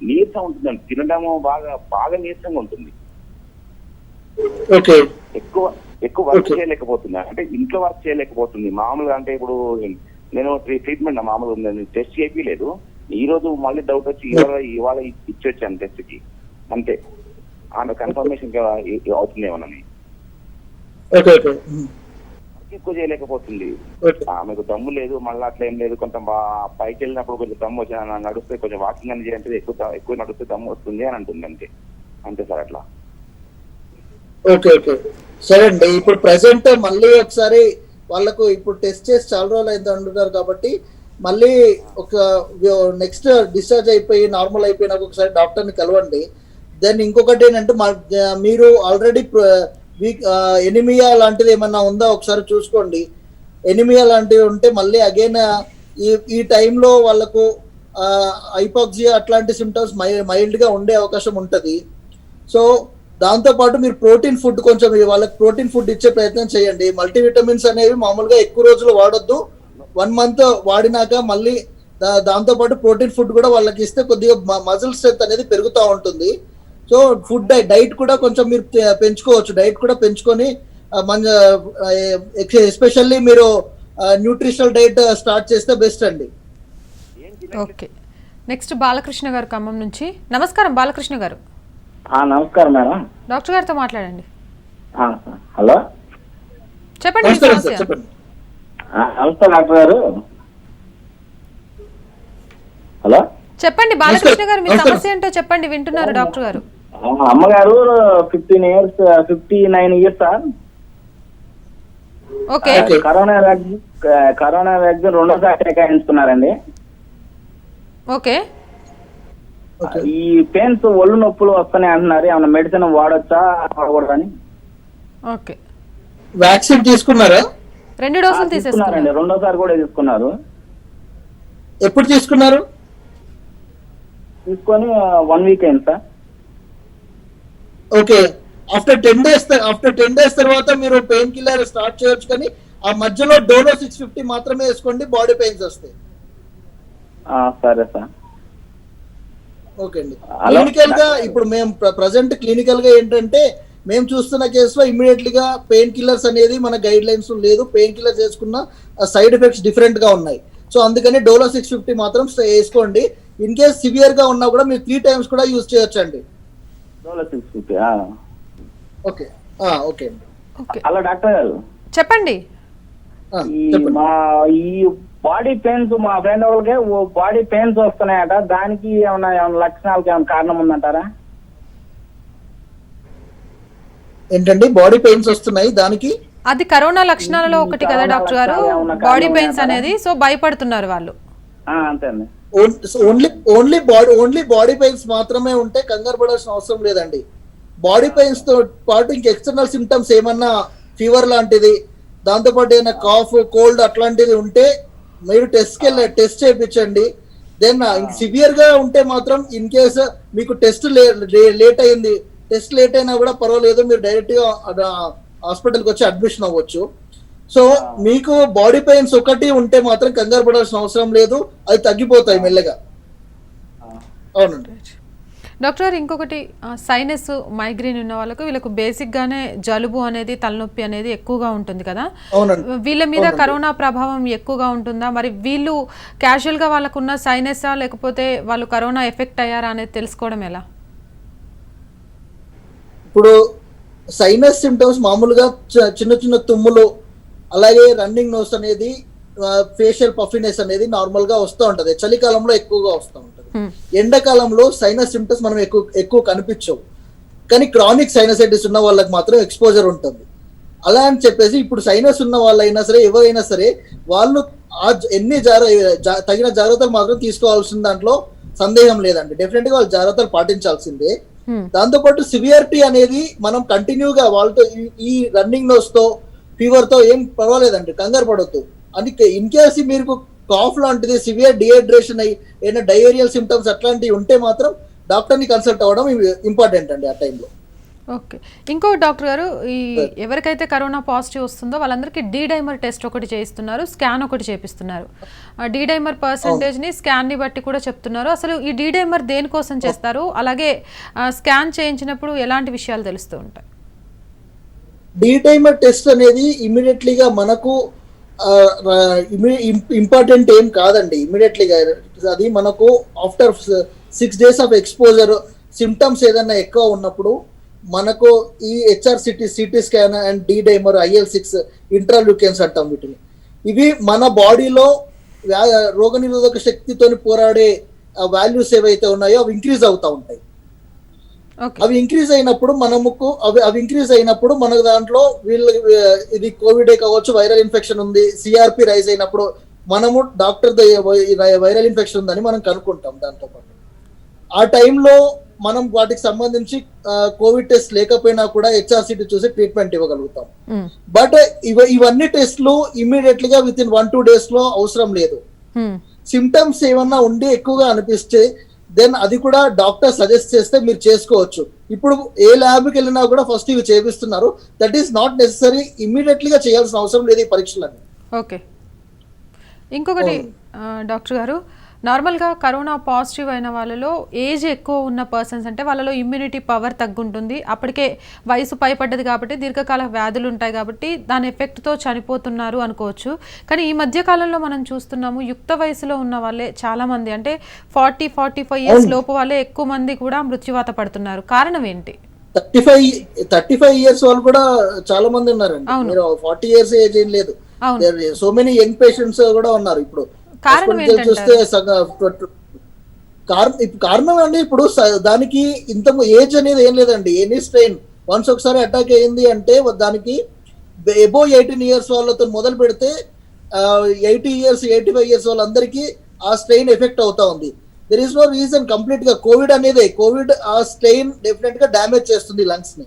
నీరసం ఉంటుందండి, తినడము బాగా నీరసంగా ఉంటుంది. ఎక్కువ వర్క్ చేయలేకపోతుంది, అంటే ఇంట్లో వర్క్ చేయలేకపోతుంది. మామూలుగా అంటే ఇప్పుడు నేను ట్రీట్మెంట్ మామూలుగా ఉందని టెస్ట్ చేయలేదు. ఈ రోజు మళ్ళీ డౌట్ వచ్చి ఇవాళ ఇచ్చి వచ్చాను టెస్ట్ కి, అంతే. ఆమె కన్ఫర్మేషన్ అవుతుందేమోనని. ఎక్కువ చేయలేకపోతుంది. ఆమెకు దమ్ము లేదు, మళ్ళీ అట్లా ఏం లేదు. కొంచెం పైకి వెళ్ళినప్పుడు కొంచెం దమ్ము వచ్చి నడుస్తే కొంచెం వాకింగ్ అని చేయంటే ఎక్కువ నడిస్తే దమ్ము వస్తుంది అని అంటుంది, అంతే సార్ అట్లా. ఓకే సరే అండి. ఇప్పుడు ప్రెసెంట్ మళ్ళీ ఒకసారి వాళ్ళకు ఇప్పుడు టెస్ట్ చేసి చాలా రోజులు అయింది అంటున్నారు కాబట్టి మళ్ళీ ఒక నెక్స్ట్ డిశ్చార్జ్ అయిపోయి నార్మల్ అయిపోయినాక ఒకసారి డాక్టర్ని కలవండి. దెన్ ఇంకొకటి ఏంటంటే మీరు ఆల్రెడీ ఎనిమియా లాంటిది ఏమన్నా ఉందా ఒకసారి చూసుకోండి. ఎనిమియా లాంటివి ఉంటే మళ్ళీ అగైన్ ఈ టైంలో వాళ్ళకు హైపాక్సియా అట్లాంటి సిమ్టమ్స్ మైల్డ్గా ఉండే అవకాశం ఉంటుంది. సో దాంతోపాటు మీరు ప్రోటీన్ ఫుడ్ కొంచెం వాళ్ళకి ప్రోటీన్ ఫుడ్ ఇచ్చే ప్రయత్నం చేయండి. మల్టీవిటమిన్స్ అనేవి మామూలుగా ఎక్కువ రోజులు వాడొద్దు. 1 month వాడినాక మళ్ళీ దాంతోపాటు ప్రోటీన్ ఫుడ్ కూడా వాళ్ళకి ఇస్తే కొద్దిగా మజిల్ స్ట్రెంత్ అనేది పెరుగుతూ ఉంటుంది. సో ఫుడ్ డైట్ కూడా కొంచెం మీరు పెంచుకోవచ్చు. డైట్ కూడా పెంచుకొని ఎస్పెషల్లీ మీరు న్యూట్రిషనల్ డైట్ స్టార్ట్ చేస్తే బెస్ట్ అండి. ఓకే, నెక్స్ట్ బాలకృష్ణ గారు ఖమ్మం నుంచి. నమస్కారం బాలకృష్ణ గారు. నమస్కారం మేడం. డాక్టర్ గారితో మాట్లాడండి. హలో చెప్పండి. నమస్తే డాక్టర్ గారు. హలో చెప్పండి బాలకృష్ణ గారు, మీ సమస్య ఏంటో చెప్పండి, వింటున్నారు డాక్టర్ గారు. అమ్మగారు 59 years సార్. ఓకే. కరోనా వ్యాక్సిన్ 2సారి వేయించుకున్నారండి. ఓకే. ఈ పెయిన్స్ ఒళ్ళు నొప్పులు వస్తున్నాయి అంటున్నారు, ఏమన్నా మెడిసిన్ వాడొచ్చా వాడకూడదని? ఓకే. వ్యాక్సిన్ తీసుకున్నారా? 2 డోసులు తీసుకున్నారండి. 2సారి కూడా తీసుకున్నారు. ఎప్పుడు తీసుకున్నారు? తీసుకొని 1 week అయింది సార్. ఓకే. ఆఫ్టర్ 10 days తర్వాత మీరు పెయిన్ కిల్లర్ స్టార్ట్ చేయొచ్చు, కానీ ఆ మధ్యలో డోలో 650 మాత్రమే వేసుకోండి, బాడీ పెయిన్స్ వస్తాయి. సరే సార్. ఓకే అండి. క్లినికల్ గా ఇప్పుడు మేము ప్రజెంట్ క్లినికల్ గా ఏంటంటే మేము చూస్తున్న కేసులో ఇమ్మీడియట్లీగా పెయిన్ కిల్లర్స్ అనేది మన గైడ్ లైన్స్ లేదు. పెయిన్ కిల్లర్స్ వేసుకున్న సైడ్ ఎఫెక్ట్స్ డిఫరెంట్ గా ఉన్నాయి. సో అందుకని డోలో 650 మాత్రం వేసుకోండి. ఇన్ కేస్ సివియర్ గా ఉన్నా కూడా మీరు 3 times కూడా యూజ్ చేయొచ్చు అండి. డోలో 650. ఓకే ఓకే అండి. హలో డాక్టర్ గారు చెప్పండి. ఈ బాడీ పెయిన్స్ మా ఫ్రెండ్ వాళ్ళకి బాడీ పెయిన్స్ వస్తున్నాయట, దానికి ఏమన్నా లక్షణాలకి ఏమైనా కారణం ఉందంటారా? ఏంటండి బాడీ పెయిన్స్ వస్తున్నాయి దానికి? అది కరోనా లక్షణాలలో ఒకటి కదా డాక్టర్ గారు, బాడీ పెయిన్స్ అనేది. సో భయపడుతున్నారు వాళ్ళు. అంతే అండి. ఓన్లీ బాడీ పెయిన్స్ మాత్రమే ఉంటే కంగారు పడాల్సిన అవసరం లేదండి. బాడీ పెయిన్స్ తో పాటు ఇంక ఎక్స్టర్నల్ సిమ్టమ్స్ ఏమన్నా ఫీవర్ లాంటిది, దాంతోపాటు ఏమైనా కాఫ్ కోల్డ్ అట్లాంటిది ఉంటే మీరు టెస్ట్ చేయించండి. దెన్ సివియర్ గా ఉంటే మాత్రం ఇన్ కేసు మీకు టెస్ట్ లేట్ అయింది, టెస్ట్ లేట్ అయినా కూడా పర్వాలేదు, మీరు డైరెక్ట్ గా హాస్పిటల్కి వచ్చి అడ్మిషన్ అవ్వచ్చు. సో మీకు బాడీ పెయిన్స్ ఒకటి ఉంటే మాత్రం కంగారు పడాల్సిన అవసరం లేదు, అది తగ్గిపోతాయి మెల్లగా. అవునండి డాక్టర్ గారు. ఇంకొకటి సైనస్ మైగ్రేన్ ఉన్న వాళ్ళకు వీళ్ళకు బేసిక్గానే జలుబు అనేది తలనొప్పి అనేది ఎక్కువగా ఉంటుంది కదా, వీళ్ళ మీద కరోనా ప్రభావం ఎక్కువగా ఉంటుందా? మరి వీళ్ళు క్యాజువల్గా వాళ్ళకున్న సైనసా లేకపోతే వాళ్ళు కరోనా ఎఫెక్ట్ అయ్యారా అనేది తెలుసుకోవడం ఎలా? ఇప్పుడు సైనస్ సిమ్టమ్స్ మామూలుగా చిన్న చిన్న తుమ్ములు, అలాగే రన్నింగ్ నోస్ అనేది, ఫేషియల్ పఫినెస్ అనేది నార్మల్ గా వస్తూ ఉంటది. చలికాలంలో ఎక్కువగా వస్తూ ఉంటది. ఎండాకాలంలో సైనస్ సిమ్టమ్స్ మనం ఎక్కువ కనిపించవు, కానీ క్రానిక్ సైనసైటిస్ ఉన్న వాళ్ళకి మాత్రం ఎక్స్పోజర్ ఉంటుంది. అలా అని చెప్పేసి ఇప్పుడు సైనస్ ఉన్న వాళ్ళైనా సరే ఎవరైనా సరే వాళ్ళు తగిన జాగ్రత్తలు మాత్రం తీసుకోవాల్సిన దాంట్లో సందేహం లేదండి. డెఫినెట్ గా వాళ్ళు జాగ్రత్తలు పాటించాల్సిందే. దాంతోపాటు సివియారిటీ అనేది మనం కంటిన్యూగా వాళ్ళతో ఈ రన్నింగ్ నోస్ తో ఫీవర్ తో ఏం పర్వాలేదండి, కంగారు పడొద్దు. అందుకే ఇన్ కేస్ మీరు కాఫ్ లాంటిది, సివియర్ డిహైడ్రేషన్ అయ్యి ఏదైనా డయేరియల్ సిమ్టమ్స్ అట్లాంటివి ఉంటే మాత్రం డాక్టర్ని కన్సల్ట్ అవ్వడం ఇంపార్టెంట్ అండి ఆ టైంలో. ఓకే. ఇంకో డాక్టర్ గారు, ఈ ఎవరికైతే కరోనా పాజిటివ్ వస్తుందో వాళ్ళందరికీ డీ డైమర్ టెస్ట్ ఒకటి చేయిస్తున్నారు, స్కాన్ ఒకటి చేపిస్తున్నారు. డీ డైమర్ పర్సంటేజ్ని స్కాన్ని బట్టి కూడా చెప్తున్నారు. అసలు ఈ డీ డైమర్ దేనికోసం చేస్తారు, అలాగే స్కాన్ చేయించినప్పుడు ఎలాంటి విషయాలు తెలుస్తూ ఉంటాయి? డీ డైమర్ టెస్ట్ అనేది ఇమీడియట్లీగా మనకు ఇంపార్టెంట్ ఏం కాదండి. ఇమీడియట్లీగా అది మనకు after 6 days of exposure symptoms ఏదైనా ఎక్కువ ఉన్నప్పుడు మనకు ఈ CT scan and D dimer, IL-6 interleukins అంటాం వీటిని. ఇవి మన బాడీలో రోగనిరోధక శక్తితో పోరాడే వాల్యూస్ ఏవైతే ఉన్నాయో అవి ఇంక్రీజ్ అవుతూ ఉంటాయి. అవి ఇంక్రీజ్ అయినప్పుడు అవి ఇంక్రీజ్ అయినప్పుడు మన దాంట్లో ఇది కోవిడే కావచ్చు, వైరల్ ఇన్ఫెక్షన్ ఉంది, సిఆర్పి రైజ్ అయినప్పుడు మనము డాక్టర్ వైరల్ ఇన్ఫెక్షన్ ఉందని మనం కనుక్కుంటాం. దాంతో పాటు ఆ టైంలో మనం వాటికి సంబంధించి కోవిడ్ టెస్ట్ లేకపోయినా కూడా HRCT చూసి ట్రీట్మెంట్ ఇవ్వగలుగుతాం. బట్ ఇవన్నీ టెస్ట్లు ఇమీడియట్ గా విత్ ఇన్ 1-2 days లో అవసరం లేదు. సిమ్టమ్స్ ఏమన్నా ఉండి ఎక్కువగా అనిపిస్తే దెన్ అది కూడా డాక్టర్ సజెస్ట్ చేస్తే మీరు చేసుకోవచ్చు. ఇప్పుడు ఏ ల్యాబ్కి వెళ్ళినా కూడా ఫస్ట్ ఇవి చేపిస్తున్నారు. దట్ ఈస్ నాట్ నెసెసరీ ఇమీడియట్లీగా చేయాల్సిన అవసరం లేదు ఈ పరీక్షలన్నీ. ఓకే. ఇంకొకటి డాక్టర్ గారు, నార్మల్గా కరోనా పాజిటివ్ అయిన వాళ్ళలో ఏజ్ ఎక్కువ ఉన్న పర్సన్స్ అంటే వాళ్ళలో ఇమ్యూనిటీ పవర్ తగ్గుంటుంది, అప్పటికే వయసు పైపడ్డది కాబట్టి దీర్ఘకాల వ్యాధులు ఉంటాయి కాబట్టి దాని ఎఫెక్ట్తో చనిపోతున్నారు అనుకోవచ్చు. కానీ ఈ మధ్య కాలంలో మనం చూస్తున్నాము యుక్త వయసులో ఉన్న వాళ్ళే చాలామంది, అంటే 40-45 years లోపు వాళ్ళే ఎక్కువ మంది కూడా మృత్యువాత పడుతున్నారు. కారణం ఏంటి? 35 years వాళ్ళు కూడా చాలా మంది ఉన్నారండి. 40 years ఏజ్ ఏం లేదు. సో మెనీ యంగ్ పేషెంట్స్ కూడా ఉన్నారు. ఇప్పుడు చూస్తే కారణం అండి, ఇప్పుడు దానికి ఇంత ఏజ్ అనేది ఏం లేదండి. ఎనీ స్ట్రెయిన్ వన్స్ ఒకసారి అటాక్ అయింది అంటే దానికి అబోవ్ 18 years వాళ్ళతో మొదలు పెడితే 80 years 85 years వాళ్ళందరికీ ఆ స్ట్రెయిన్ ఎఫెక్ట్ అవుతా ఉంది. There is no reason complete గా కోవిడ్ ఆ స్ట్రెయిన్ డెఫినెట్ గా డ్యామేజ్ చేస్తుంది లంగ్స్ ని.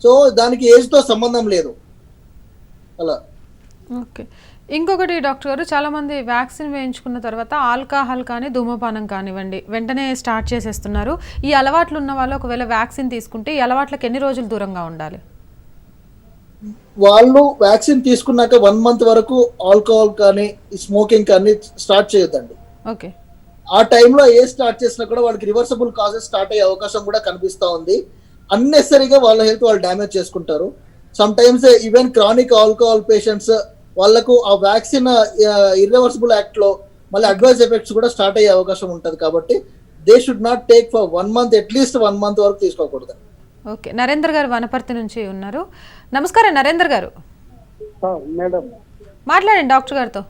సో దానికి ఏజ్ తో సంబంధం లేదు అలా. ఓకే. ఇంకొకటి డాక్టర్ గారు, చాలామంది వ్యాక్సిన్ వేయించుకున్న తర్వాత ఆల్కహాల్ కానీ ధూమపానం కానివ్వండి వెంటనే స్టార్ట్ చేసేస్తున్నారు. ఈ అలవాట్లు ఉన్న వాళ్ళు ఒకవేళ వ్యాక్సిన్ తీసుకుంటే ఈ అలవాట్లకు ఎన్ని రోజులు దూరంగా ఉండాలి? వాళ్ళు వ్యాక్సిన్ తీసుకున్నాక 1 month వరకు ఆల్కహాల్ కానీ స్మోకింగ్ కానీ స్టార్ట్ చేయొద్దండి. ఓకే. ఆ టైంలో స్టార్ట్ చేసినా కూడా వాళ్ళకి రివర్సబుల్ కాజెస్ స్టార్ట్ అయ్యే అవకాశం కూడా కనిపిస్తా ఉంది. అన్నెసరీగా వాళ్ళ హెల్త్ వాళ్ళు డ్యామేజ్ చేసుకుంటారు. Some times even chronic alcohol patients వాళ్ళకు ఆ వ్యాక్సిన్ ఇర్రివర్సిబుల్ యాక్ట్ లో మళ్ళీ అడ్వర్స్ ఎఫెక్ట్స్ కూడా స్టార్ట్ అయ్యే అవకాశం ఉంటుంది. కాబట్టి they should not take for 1 month, at least 1 month వరకు తీసుకోకూడదు. ఓకే. నరేంద్ర గారు వనపర్తి నుంచి ఉన్నారు. నమస్కారం నరేంద్ర గారు. మేడం మాట్లాడండి డాక్టర్ గారితో.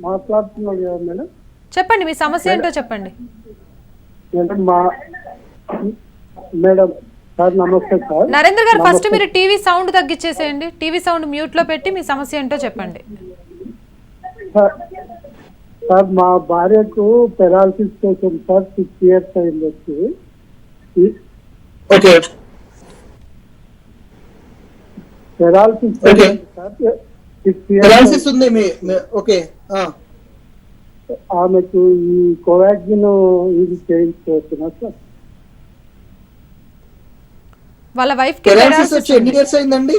మాట్లాడుతున్నాడు కదా మేడం. చెప్పండి, మీ సమస్య ఏంటో చెప్పండి. మేడం సార్ నమస్తే సార్. నరేంద్ర గారు, ఫస్ట్ మీరు టీవీ సౌండ్ తగ్గించేసేయండి. టీవీ సౌండ్ మ్యూట్ లో పెట్టి మీ సమస్య ఏంటో చెప్పండి. సార్ మా భార్యకు పెరాలసిస్ కోసం సార్ 6 years అయింది వచ్చి. ఓకే. పెరాలసిస్ సార్ 6 years ఉంది. ఓకే. ఆమెకు ఈ కోవాక్సిన్ ఇది చేయించుకోవచ్చునా సార్? వాళ్ళ వైఫ్ కి పెరాలసిస్ వచ్చి ఎన్ని ఇయర్స్ అయిందండి?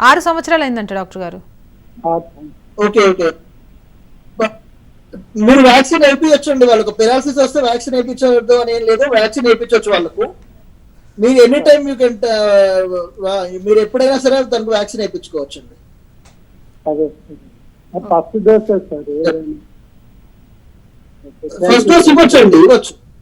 6 సంవత్సరాలు అయిందంట డాక్టర్ గారు. ఓకే. మీరు వ్యాక్సిన్ వేయించండి వాళ్ళకు. పెరాలసిస్ వస్తే వ్యాక్సిన్ వేయించవద్దు అని ఏం లేదు, వ్యాక్సిన్ వేయించవచ్చు వాళ్ళకు. మీరు ఎనీ టైం మీరు ఎప్పుడైనా సరే దానికి వ్యాక్సిన్ వేయించుకోవచ్చండి. First dose sir, first dose ఇవ్వచ్చు.